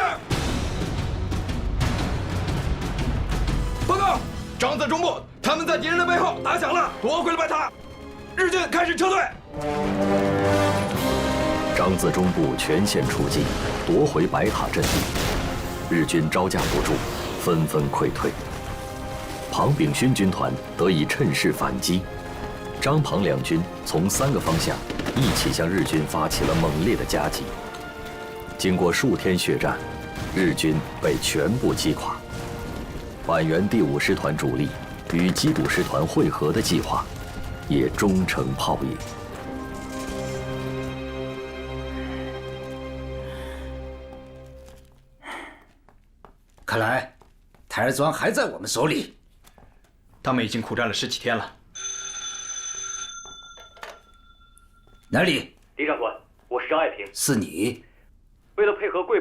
Speaker 1: 报告，张自中部，他们在敌人的背后打响了，夺回了白塔，日军开始撤退。
Speaker 7: 张自忠部全线出击，夺回白塔阵地，日军招架不住，纷纷溃退。庞炳勋军团得以趁势反击，张庞两军从3个方向一起向日军发起了猛烈的夹击。经过数天血战，日军被全部击垮。皖源第5师团主力与矶谷师团会合的计划也终成泡影。
Speaker 10: 看来台儿庄还在我们手里。
Speaker 23: 他们已经苦战了10几天了。
Speaker 10: 哪里？
Speaker 8: 李长官，我是张爱萍。
Speaker 10: 是你？
Speaker 8: 为了配合贵。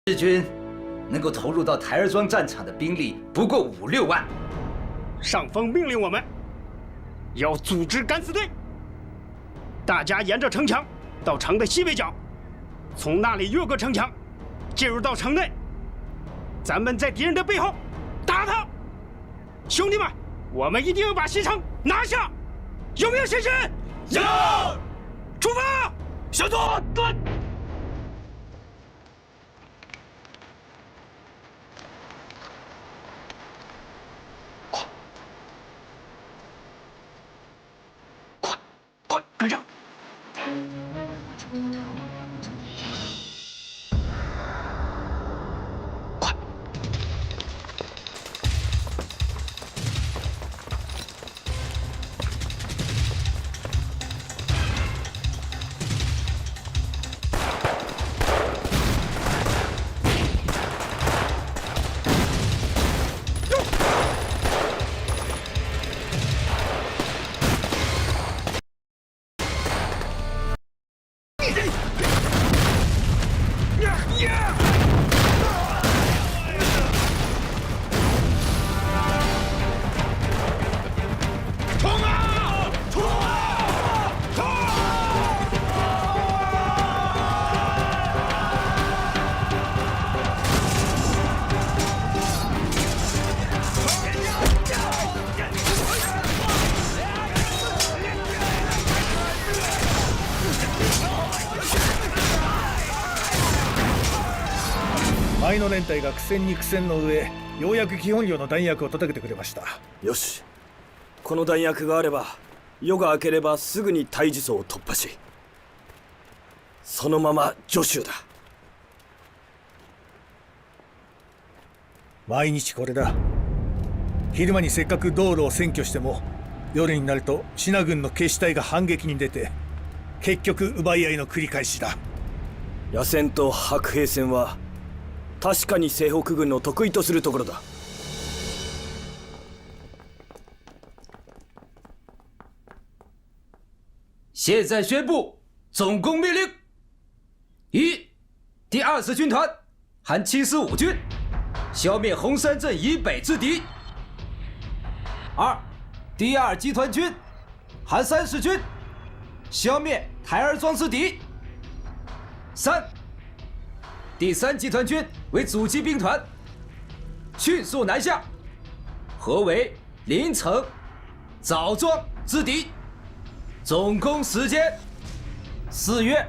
Speaker 10: 日军能够投入到台儿庄战场的兵力不过5、6万。
Speaker 2: 上峰命令我们要组织敢死队，大家沿着城墙到城的西北角，从那里越过城墙，进入到城内。咱们在敌人的背后打他。兄弟们，我们一定要把西城拿下，有没有信心？
Speaker 1: 有！
Speaker 2: 出发！
Speaker 1: 向左！对！
Speaker 6: 快跟上！
Speaker 14: 前の連隊が苦戦に苦戦の上、ようやく基本量の弾薬を届けてくれました。
Speaker 19: よし、この弾薬があれば夜が明ければすぐに対峙層を突破し、そのまま徐州だ。
Speaker 14: 毎日これだ。昼間にせっかく道路を占拠しても、夜になると信軍の決死隊が反撃に出て、結局奪い合いの繰り返しだ。
Speaker 19: 野戦と白兵戦は確かに西北軍の得意とするところだ。
Speaker 10: 现在宣布总攻命令：一、第20军团含75军，消灭红山镇以北之敌；二、第2集团军含30军，消灭台儿庄之敌；三、第3集团军为阻击兵团，迅速南下，合围临城、枣庄之敌。总攻时间4月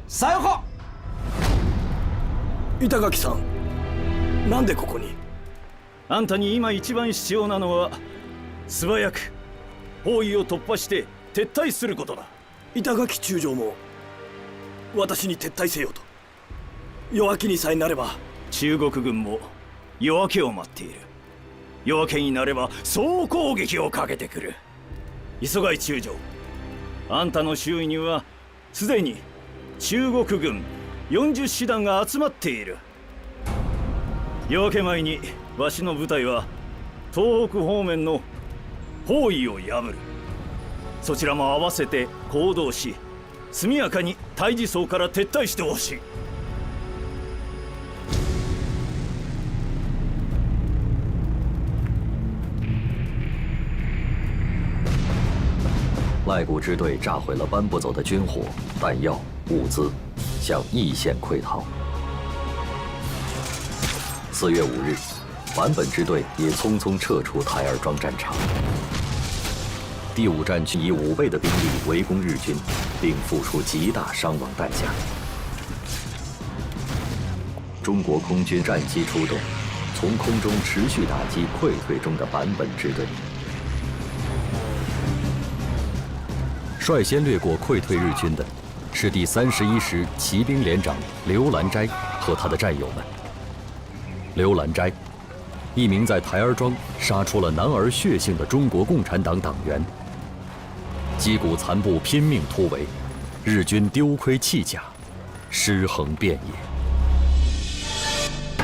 Speaker 10: 3号。
Speaker 19: 板垣さん、なんでここに？
Speaker 2: あんたに今一番必要なのは素早く包囲を突破して撤退することだ。
Speaker 19: 板垣中将も私に撤退せよと。夜明けにさえなれば。
Speaker 2: 中国軍も夜明けを待っている。夜明けになれば総攻撃をかけてくる。磯貝中将、あんたの周囲にはすでに中国軍40師団が集まっている。夜明け前にわしの部隊は東北方面の包囲を破る。そちらも合わせて行動し、速やかに対峙層から撤退してほしい。
Speaker 7: 赖谷支队炸毁了搬不走的军火、弹药、物资，向义县溃逃。4月5日，坂本支队也匆匆撤出台儿庄战场。第5战区以5倍的兵力围攻日军，并付出极大伤亡代价。中国空军战机出动，从空中持续打击溃退中的坂本支队。率先掠过溃退日军的是第31师骑兵连长刘兰斋和他的战友们。刘兰斋，一名在台儿庄杀出了男儿血性的中国共产党党员。击鼓残部拼命突围，日军丢盔弃甲，尸横遍野。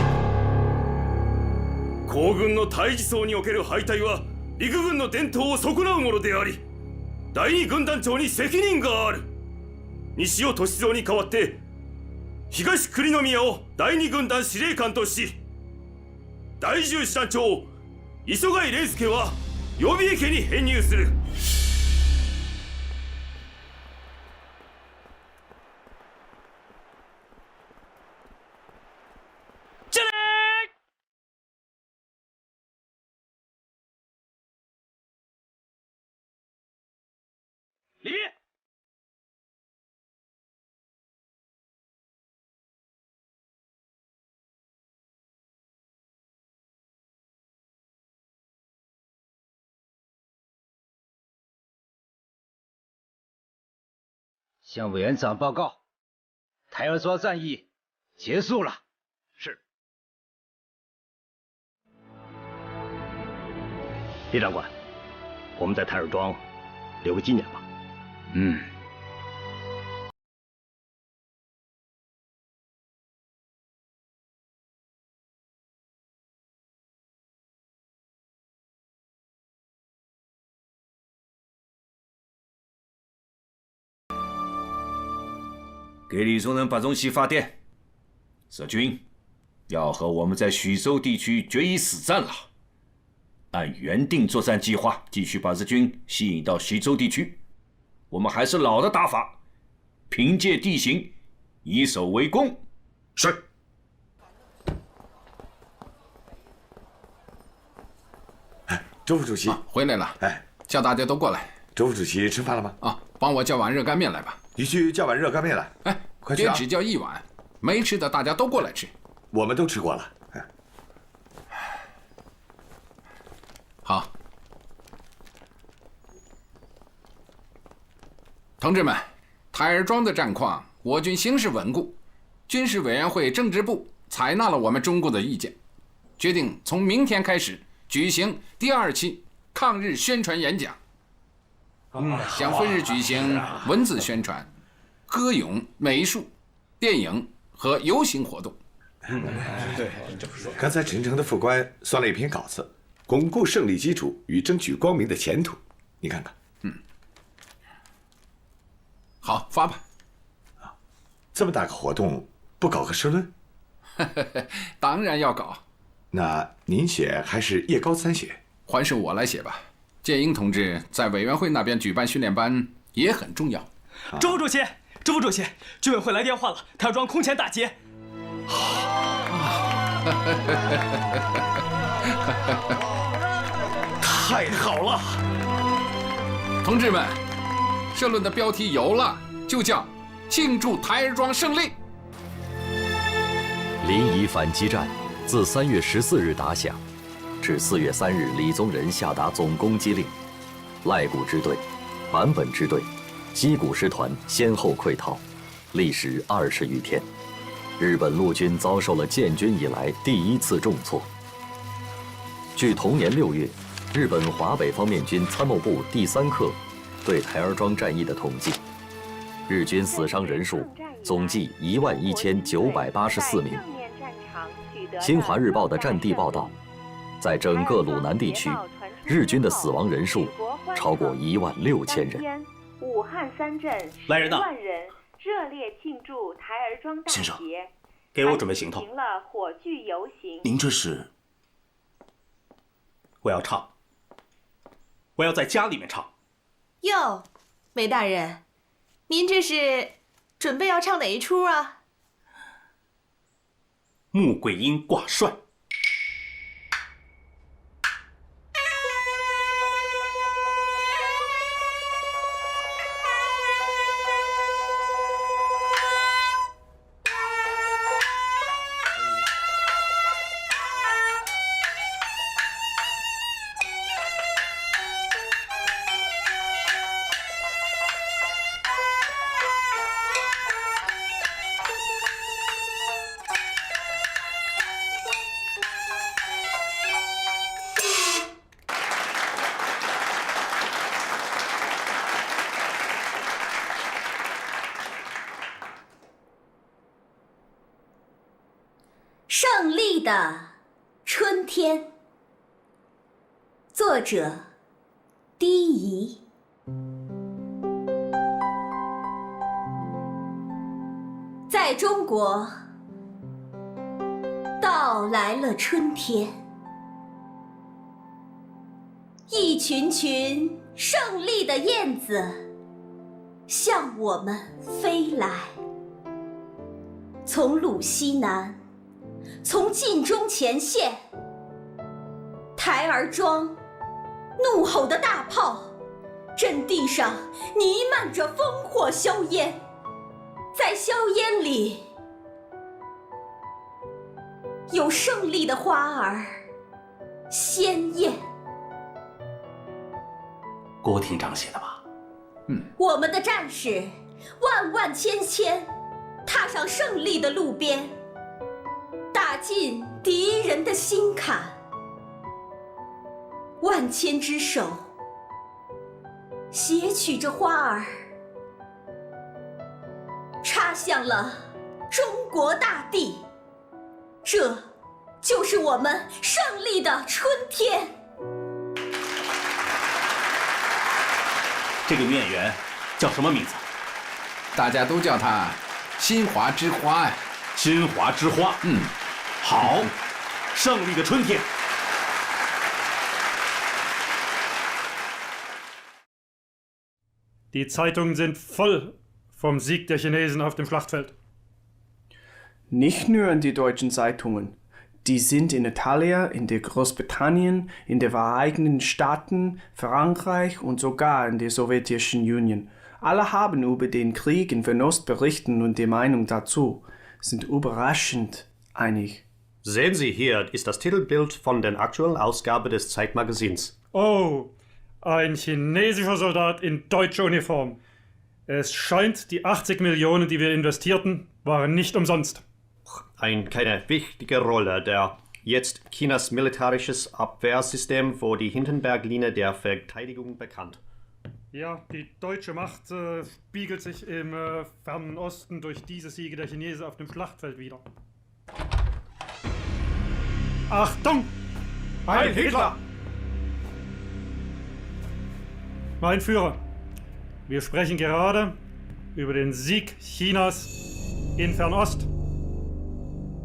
Speaker 19: 皇軍の対峙層における敗退は陸軍の伝統を損なうものであり、第2軍団長に責任がある。西尾歳三に代わって東栗宮を第二軍団司令官とし、第10師団長磯貝蓮介は予備役に編入する。
Speaker 21: 礼毕。
Speaker 10: 向委员长报告，台儿庄战役结束了。
Speaker 15: 是。李长官，我们在台儿庄留个纪念吧。
Speaker 10: 嗯。
Speaker 1: 给李宗仁把东西发电，日军要和我们在徐州地区决一死战了。按原定作战计划，继续把日军吸引到徐州地区。我们还是老的打法，凭借地形，以守为攻。是。
Speaker 13: 周副主席
Speaker 9: 回来了，
Speaker 13: 哎，
Speaker 9: 叫大家都过来。
Speaker 13: 周副主席吃饭了吗？
Speaker 9: 啊，帮我叫碗热干面来吧。
Speaker 13: 你去叫碗热干面来。
Speaker 9: 哎，
Speaker 13: 快去啊！
Speaker 9: 别只叫一碗，没吃的大家都过来吃。
Speaker 13: 我们都吃过了。
Speaker 9: 好，同志们，台儿庄的战况，我军形势稳固，军事委员会政治部采纳了我们中共的意见，决定从明天开始举行第2期抗日宣传演讲。将分日举行文字宣传、歌咏、美术、电影和游行活动。
Speaker 13: 对，刚才陈诚的副官算了一篇稿子，巩固胜利基础与争取光明的前途，你看看。
Speaker 9: 好，发吧。
Speaker 13: 这么大个活动，不搞个社论？
Speaker 9: 当然要搞。
Speaker 13: 那您写还是叶高参写？
Speaker 9: 还是我来写吧。建英同志在委员会那边举办训练班也很重要。
Speaker 5: 周副主席，周副主席，军委会来电话了，台儿庄空前大捷。
Speaker 13: 太好了！
Speaker 9: 同志们，社论的标题有了，就叫庆祝台儿庄胜利。
Speaker 7: 临沂反击战自3月14日打响，至4月3日李宗仁下达总攻击令，赖谷支队、坂本支队、矶谷师团先后溃逃，历时20余天，日本陆军遭受了建军以来第1次重挫。据同年6月，日本华北方面军参谋部第3课对台儿庄战役的统计，日军死伤人数总计11984名。新华日报的战地报道，在整个鲁南地区，日军的死亡人数超过16000人。
Speaker 12: 武汉3镇10万人热烈庆祝台儿庄大捷。
Speaker 16: 先生，给我准备行头。
Speaker 12: 举行了火炬游行。
Speaker 16: 您这是？我要唱，我要在家里面唱。
Speaker 18: 哟，梅大人，您这是准备要唱哪一出啊？
Speaker 16: 穆桂英挂帅。
Speaker 25: 胜利的春天，作者低仪。在在中国到来了春天，一群群胜利的燕子向我们飞来，从鲁西南，从晋中前线，台儿庄怒吼的大炮，阵地上弥漫着烽火硝烟，在硝烟里有胜利的花儿鲜艳。
Speaker 16: 郭厅长写的吧？
Speaker 25: 我们的战士万万千千踏上胜利的路边，打进敌人的心坎，万千只手携取着花儿，插向了中国大地。这就是我们胜利的春天。
Speaker 16: 这个女演员叫什么名字？
Speaker 9: 大家都叫她新华之花呀。
Speaker 16: 新华之花。好，胜利的春天。
Speaker 3: Die Zeitungen sind voll vom Sieg der Chinesen auf dem Schlachtfeld.
Speaker 4: Nicht nur in die deutschen Zeitungen. Die sind in Italien, in der Großbritannien, in den Vereinigten Staaten, Frankreich und sogar in der Sowjetischen Union. Alle haben über den Krieg in Fernost berichten und die Meinung dazu sind überraschend einig.
Speaker 11: Sehen Sie, hier ist das Titelbild von der aktuellen Ausgabe des Zeitmagazins.
Speaker 3: Oh, ein chinesischer Soldat in deutscher Uniform. Es scheint, die 80 Millionen, die wir investierten, waren nicht umsonst.
Speaker 11: Keine wichtige Rolle, der jetzt Chinas militärisches Abwehrsystem vor die Hindenburg-Linie der Verteidigung bekannt.
Speaker 3: Ja, die deutsche Macht spiegelt sich im fernen Osten durch diese Siege der Chinesen auf dem Schlachtfeld wider. Achtung! Heil Hitler! Mein Führer, wir sprechen gerade über den Sieg Chinas in Fernost.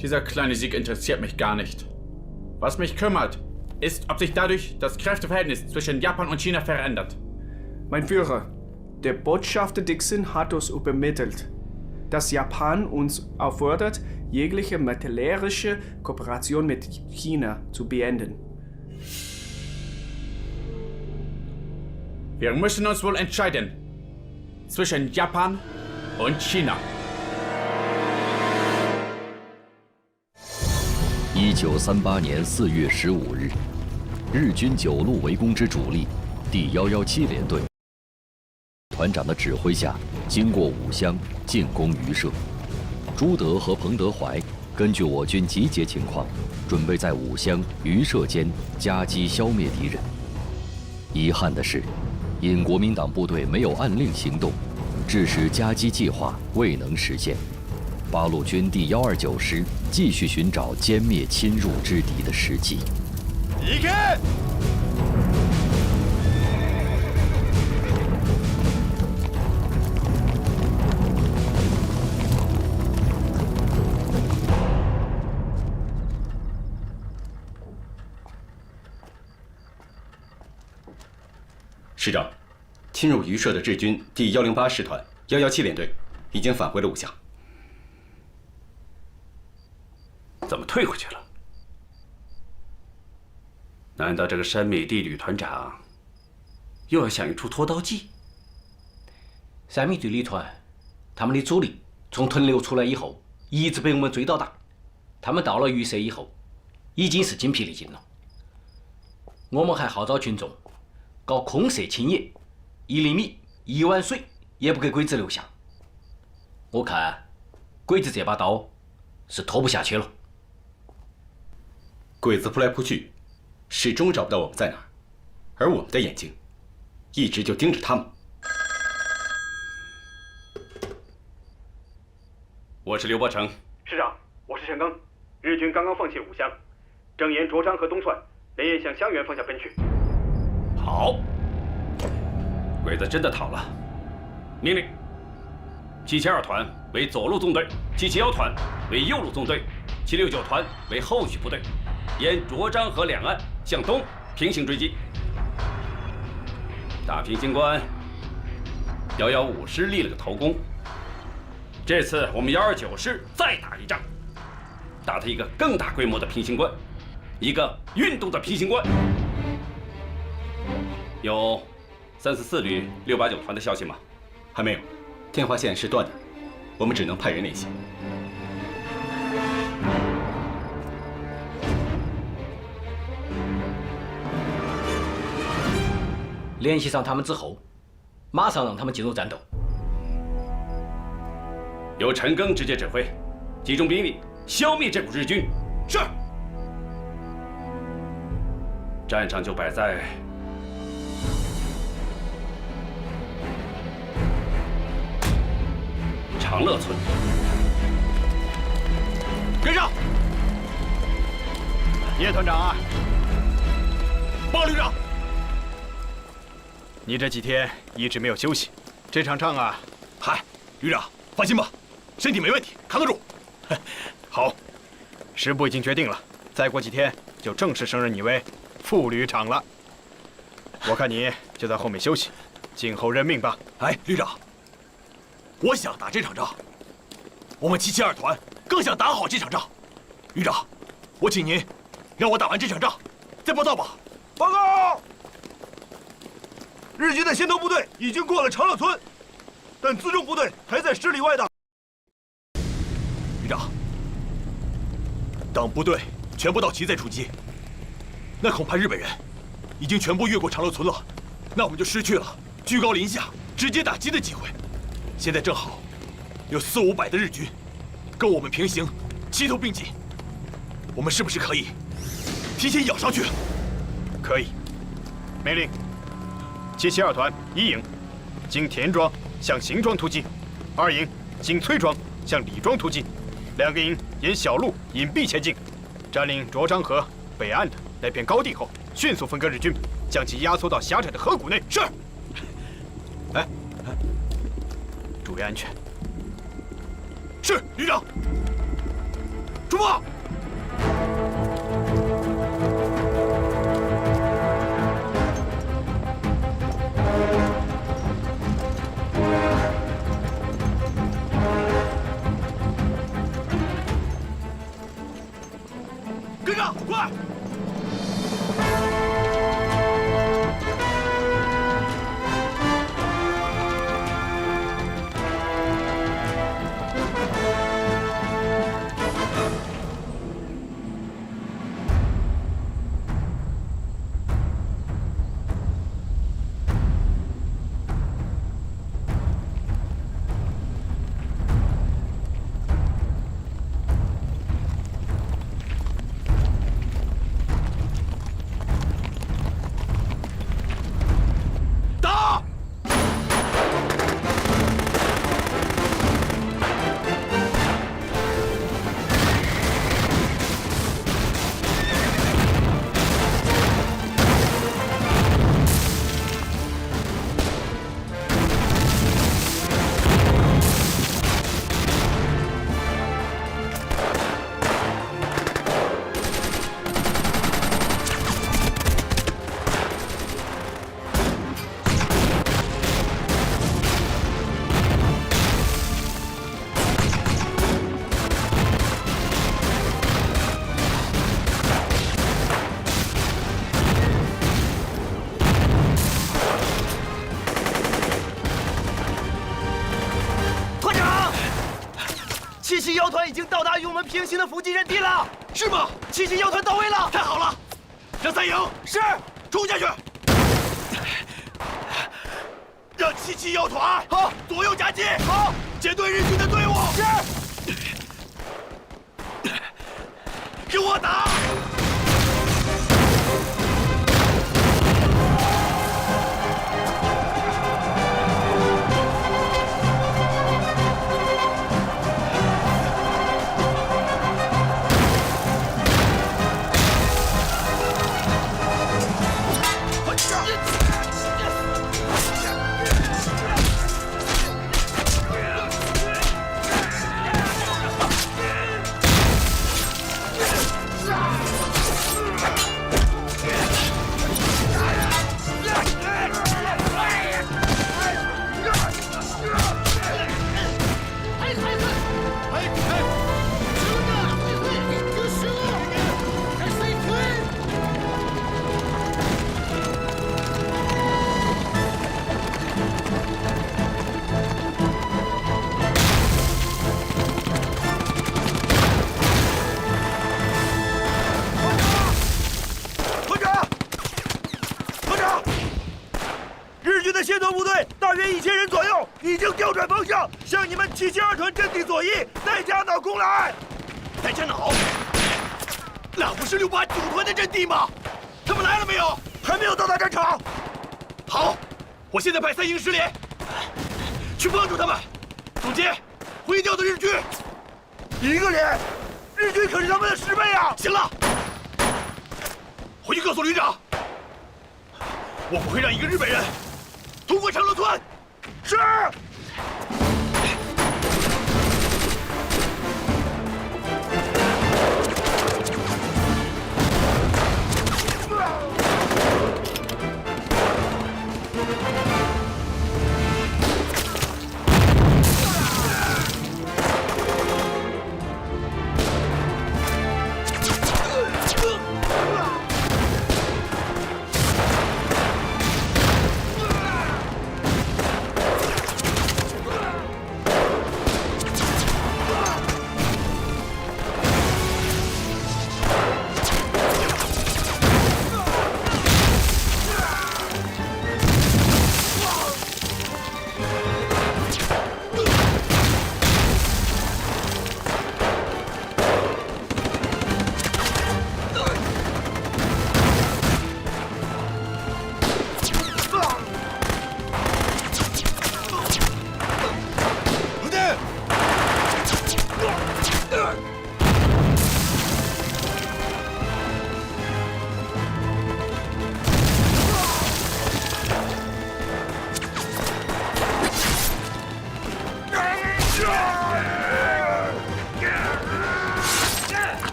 Speaker 17: Dieser kleine Sieg interessiert mich gar nicht. Was mich kümmert, ist, ob sich dadurch das Kräfteverhältnis zwischen Japan und China verändert.
Speaker 4: Mein Führer, der Botschafter Dixon hat uns übermittelt, dass Japan uns auffordert, jegliche militärische Kooperation mit China zu beenden.
Speaker 17: Wir müssen uns wohl entscheiden zwischen Japan und China.
Speaker 7: 1938年4月15日，日军9路围攻之主力第117联队团长的指挥下，经过武乡进攻榆社。朱德和彭德怀根据我军集结情况，准备在武乡、榆社间夹击消灭敌人。遗憾的是，因国民党部队没有按令行动，致使夹击计划未能实现。八路军第129师继续寻找歼灭侵入之敌的时机。
Speaker 19: 行け！
Speaker 20: 师长，侵入榆社的日军第108师团117联队已经返回了武乡。
Speaker 16: 怎么退回去了？难道这个山米地旅团长又要想一出脱刀计？
Speaker 26: 山米地旅团他们的主力从屯留出来以后，一直被我们追到打。他们到了榆社以后，已经是精疲力尽了。我们还号召群众搞空射清野，1厘米、1碗水也不给鬼子留下。我看鬼子这把刀是拖不下去了。
Speaker 20: 鬼子扑来扑去，始终找不到我们在哪儿，而我们的眼睛一直就盯着他们。
Speaker 16: 我是刘伯承，
Speaker 8: 师长，我是陈庚。日军刚刚放弃武乡，正沿涿昌河东窜，连夜向襄垣方向奔去。
Speaker 16: 好，鬼子真的逃了。命令，772团为左路纵队，771团为右路纵队，769团为后续部队，沿涿漳河两岸向东平行追击。大平型关115师立了个头功，这次我们129师再打一仗，打他一个更大规模的平型关，一个运动的平型关。有344旅689团的消息吗？
Speaker 20: 还没有，电话线是断的，我们只能派人联系。
Speaker 26: 联系上他们之后，马上让他们进入战斗。
Speaker 16: 由陈赓直接指挥，集中兵力消灭这股日军。是。战场就摆在长乐村。
Speaker 2: 跟上！叶团长啊，报旅长，你这几天一直没有休息，这场仗啊，嗨，旅长放心吧，身体没问题，扛得住。好，师部已经决定了，再过几天就正式升任你为副旅长了。我看你就在后面休息，静候任命吧。
Speaker 6: 哎，旅长，我想打这场仗，我们772团更想打好这场仗。旅长，我请您让我打完这场仗再报到吧。报告！日军的先头部队已经过了长乐村，但辎重部队还在10里外的。旅长，当部队全部到齐再出击，那恐怕日本人已经全部越过长乐村了，那我们就失去了居高临下直接打击的机会。现在正好有400、500的日军跟我们平行，齐头并进，我们是不是可以提前咬上去？
Speaker 2: 可以。命令772团1营经田庄向邢庄突击，2营经崔庄向李庄突击，2个营沿小路隐蔽前进，占领涿漳河北岸的那片高地后，迅速分割日军，将其压缩到狭窄的河谷内。是。哎，注意安全。
Speaker 6: 是，旅长。出发。跟上，快！771
Speaker 21: 团已经到达与我们平行的伏击阵地了。
Speaker 6: 是吗
Speaker 21: ？771团到位了。
Speaker 6: 太好了，让3营
Speaker 21: 是
Speaker 6: 冲下去，让771团
Speaker 21: 好
Speaker 6: 左右夹击，
Speaker 21: 好
Speaker 6: 截断日军的队伍。
Speaker 21: 是，
Speaker 6: 给我打！的协同部队大约1000人左右，已经调转方向，向你们772团阵地左翼戴加瑙攻来。戴加瑙？那不是689团的阵地吗？他们来了没有？还没有到达战场。好，我现在派3营10连去帮助他们。总监，回调的日军1个连，日军可是他们的10倍啊！行了，回去告诉旅长，我不会让一个日本人通过长乐村。是。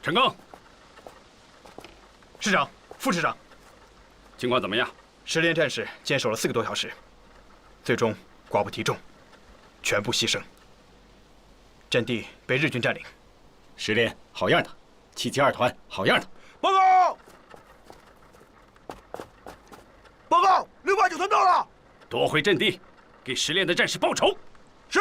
Speaker 16: 陈赓，
Speaker 2: 师长、副师长，
Speaker 16: 情况怎么样
Speaker 2: ？10连战士坚守了4个多小时，最终寡不敌众，全部牺牲，阵地被日军占领。
Speaker 20: 10连好样的，772团好样的。
Speaker 6: 报告！报告！689团到了，
Speaker 16: 夺回阵地，给10连的战士报仇。
Speaker 6: 是。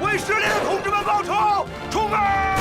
Speaker 6: 为10连的同志们报仇！冲啊！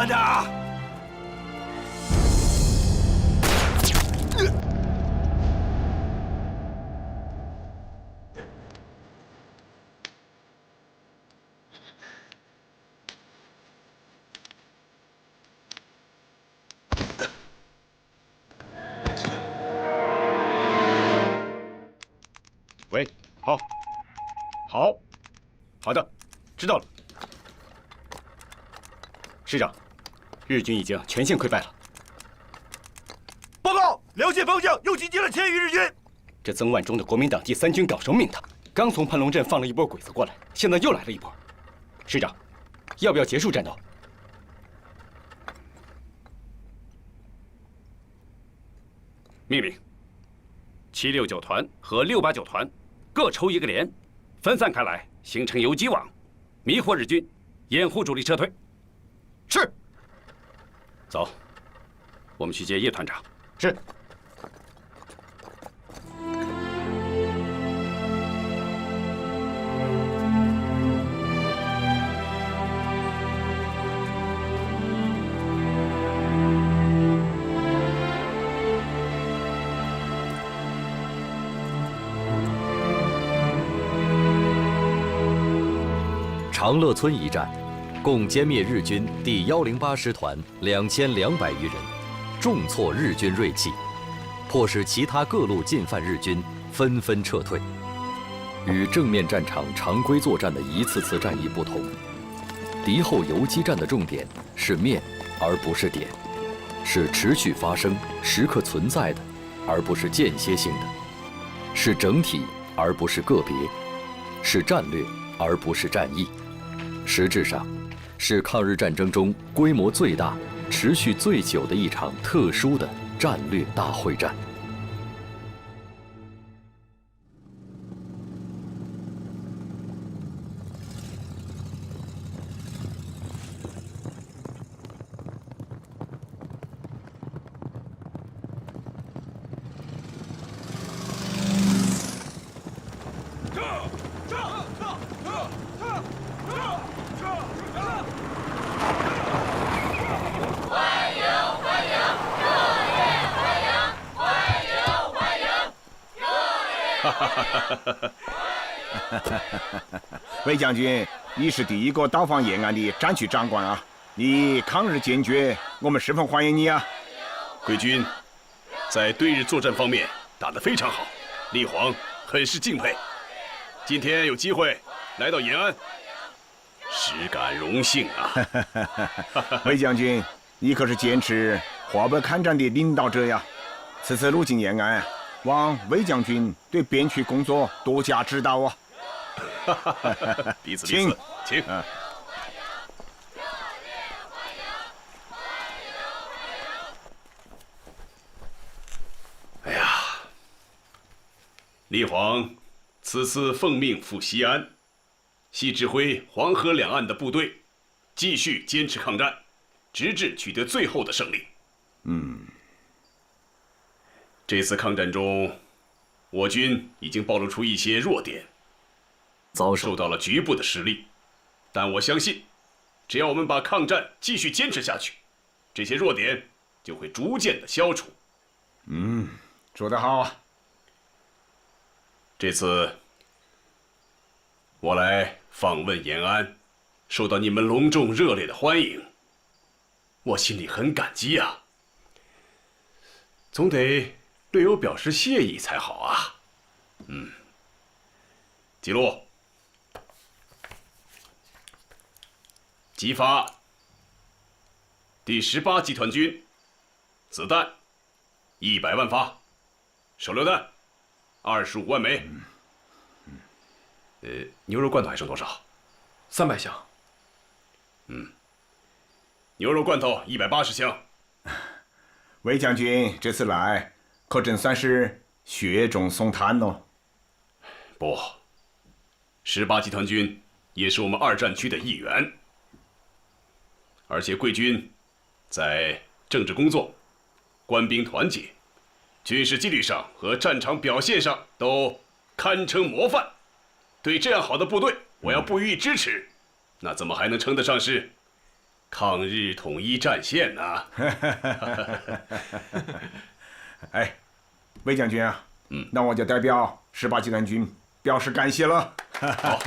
Speaker 6: 的！
Speaker 2: 喂，好的，知道了。师长，日军已经全线溃败了。
Speaker 6: 报告，辽县方向又集结了1000余日军。
Speaker 2: 这曾万钟的国民党第3军搞什么名堂？刚从盘龙镇放了一波鬼子过来，现在又来了一波。师长，要不要结束战斗？
Speaker 16: 命令，769团和689团各抽一个连，分散开来，形成游击网，迷惑日军，掩护主力撤退。
Speaker 2: 是。
Speaker 16: 走，我们去接叶团长。
Speaker 2: 是。
Speaker 7: 长乐村一战，共歼灭日军第108师团2200余人，重挫日军锐气，迫使其他各路进犯日军纷纷撤退。与正面战场常规作战的一次次战役不同，敌后游击战的重点是面而不是点，是持续发生、时刻存在的，而不是间歇性的，是整体而不是个别，是战略而不是战役。实质上，是抗日战争中规模最大、持续最久的一场特殊的战略大会战。
Speaker 10: 魏将军，你是第一个到访延安的战区长官啊！你抗日坚决，我们十分欢迎你啊！
Speaker 6: 贵军在对日作战方面打得非常好，立煌很是敬佩。今天有机会来到延安，实感荣幸啊！
Speaker 10: 魏将军，你可是坚持华北抗战的领导者呀！此次入境延安，望魏将军对边区工作多加指导啊！
Speaker 6: 彼此请。哎呀，立煌此次奉命赴西安，系指挥黄河两岸的部队，继续坚持抗战，直至取得最后的胜利。这次抗战中，我军已经暴露出一些弱点，遭受到了局部的失利，但我相信，只要我们把抗战继续坚持下去，这些弱点就会逐渐的消除。
Speaker 10: 说得好啊！
Speaker 6: 这次我来访问延安，受到你们隆重热烈的欢迎，我心里很感激啊，总得略有表示谢意才好啊。记录。激发第18集团军子弹100万发，手榴弹25万枚。牛肉罐头还剩多少
Speaker 20: ？300箱。
Speaker 6: 牛肉罐头180箱。
Speaker 10: 魏将军这次来，可真算是雪中送炭哦。
Speaker 6: 不，18集团军也是我们2战区的一员。而且贵军在政治工作、官兵团结、军事纪律上和战场表现上都堪称模范。对这样好的部队，我要不予以支持，那怎么还能称得上是
Speaker 16: 抗日统一战线呐。
Speaker 10: 哎，魏将军啊，那我就代表18集团军表示感谢了。
Speaker 16: 好。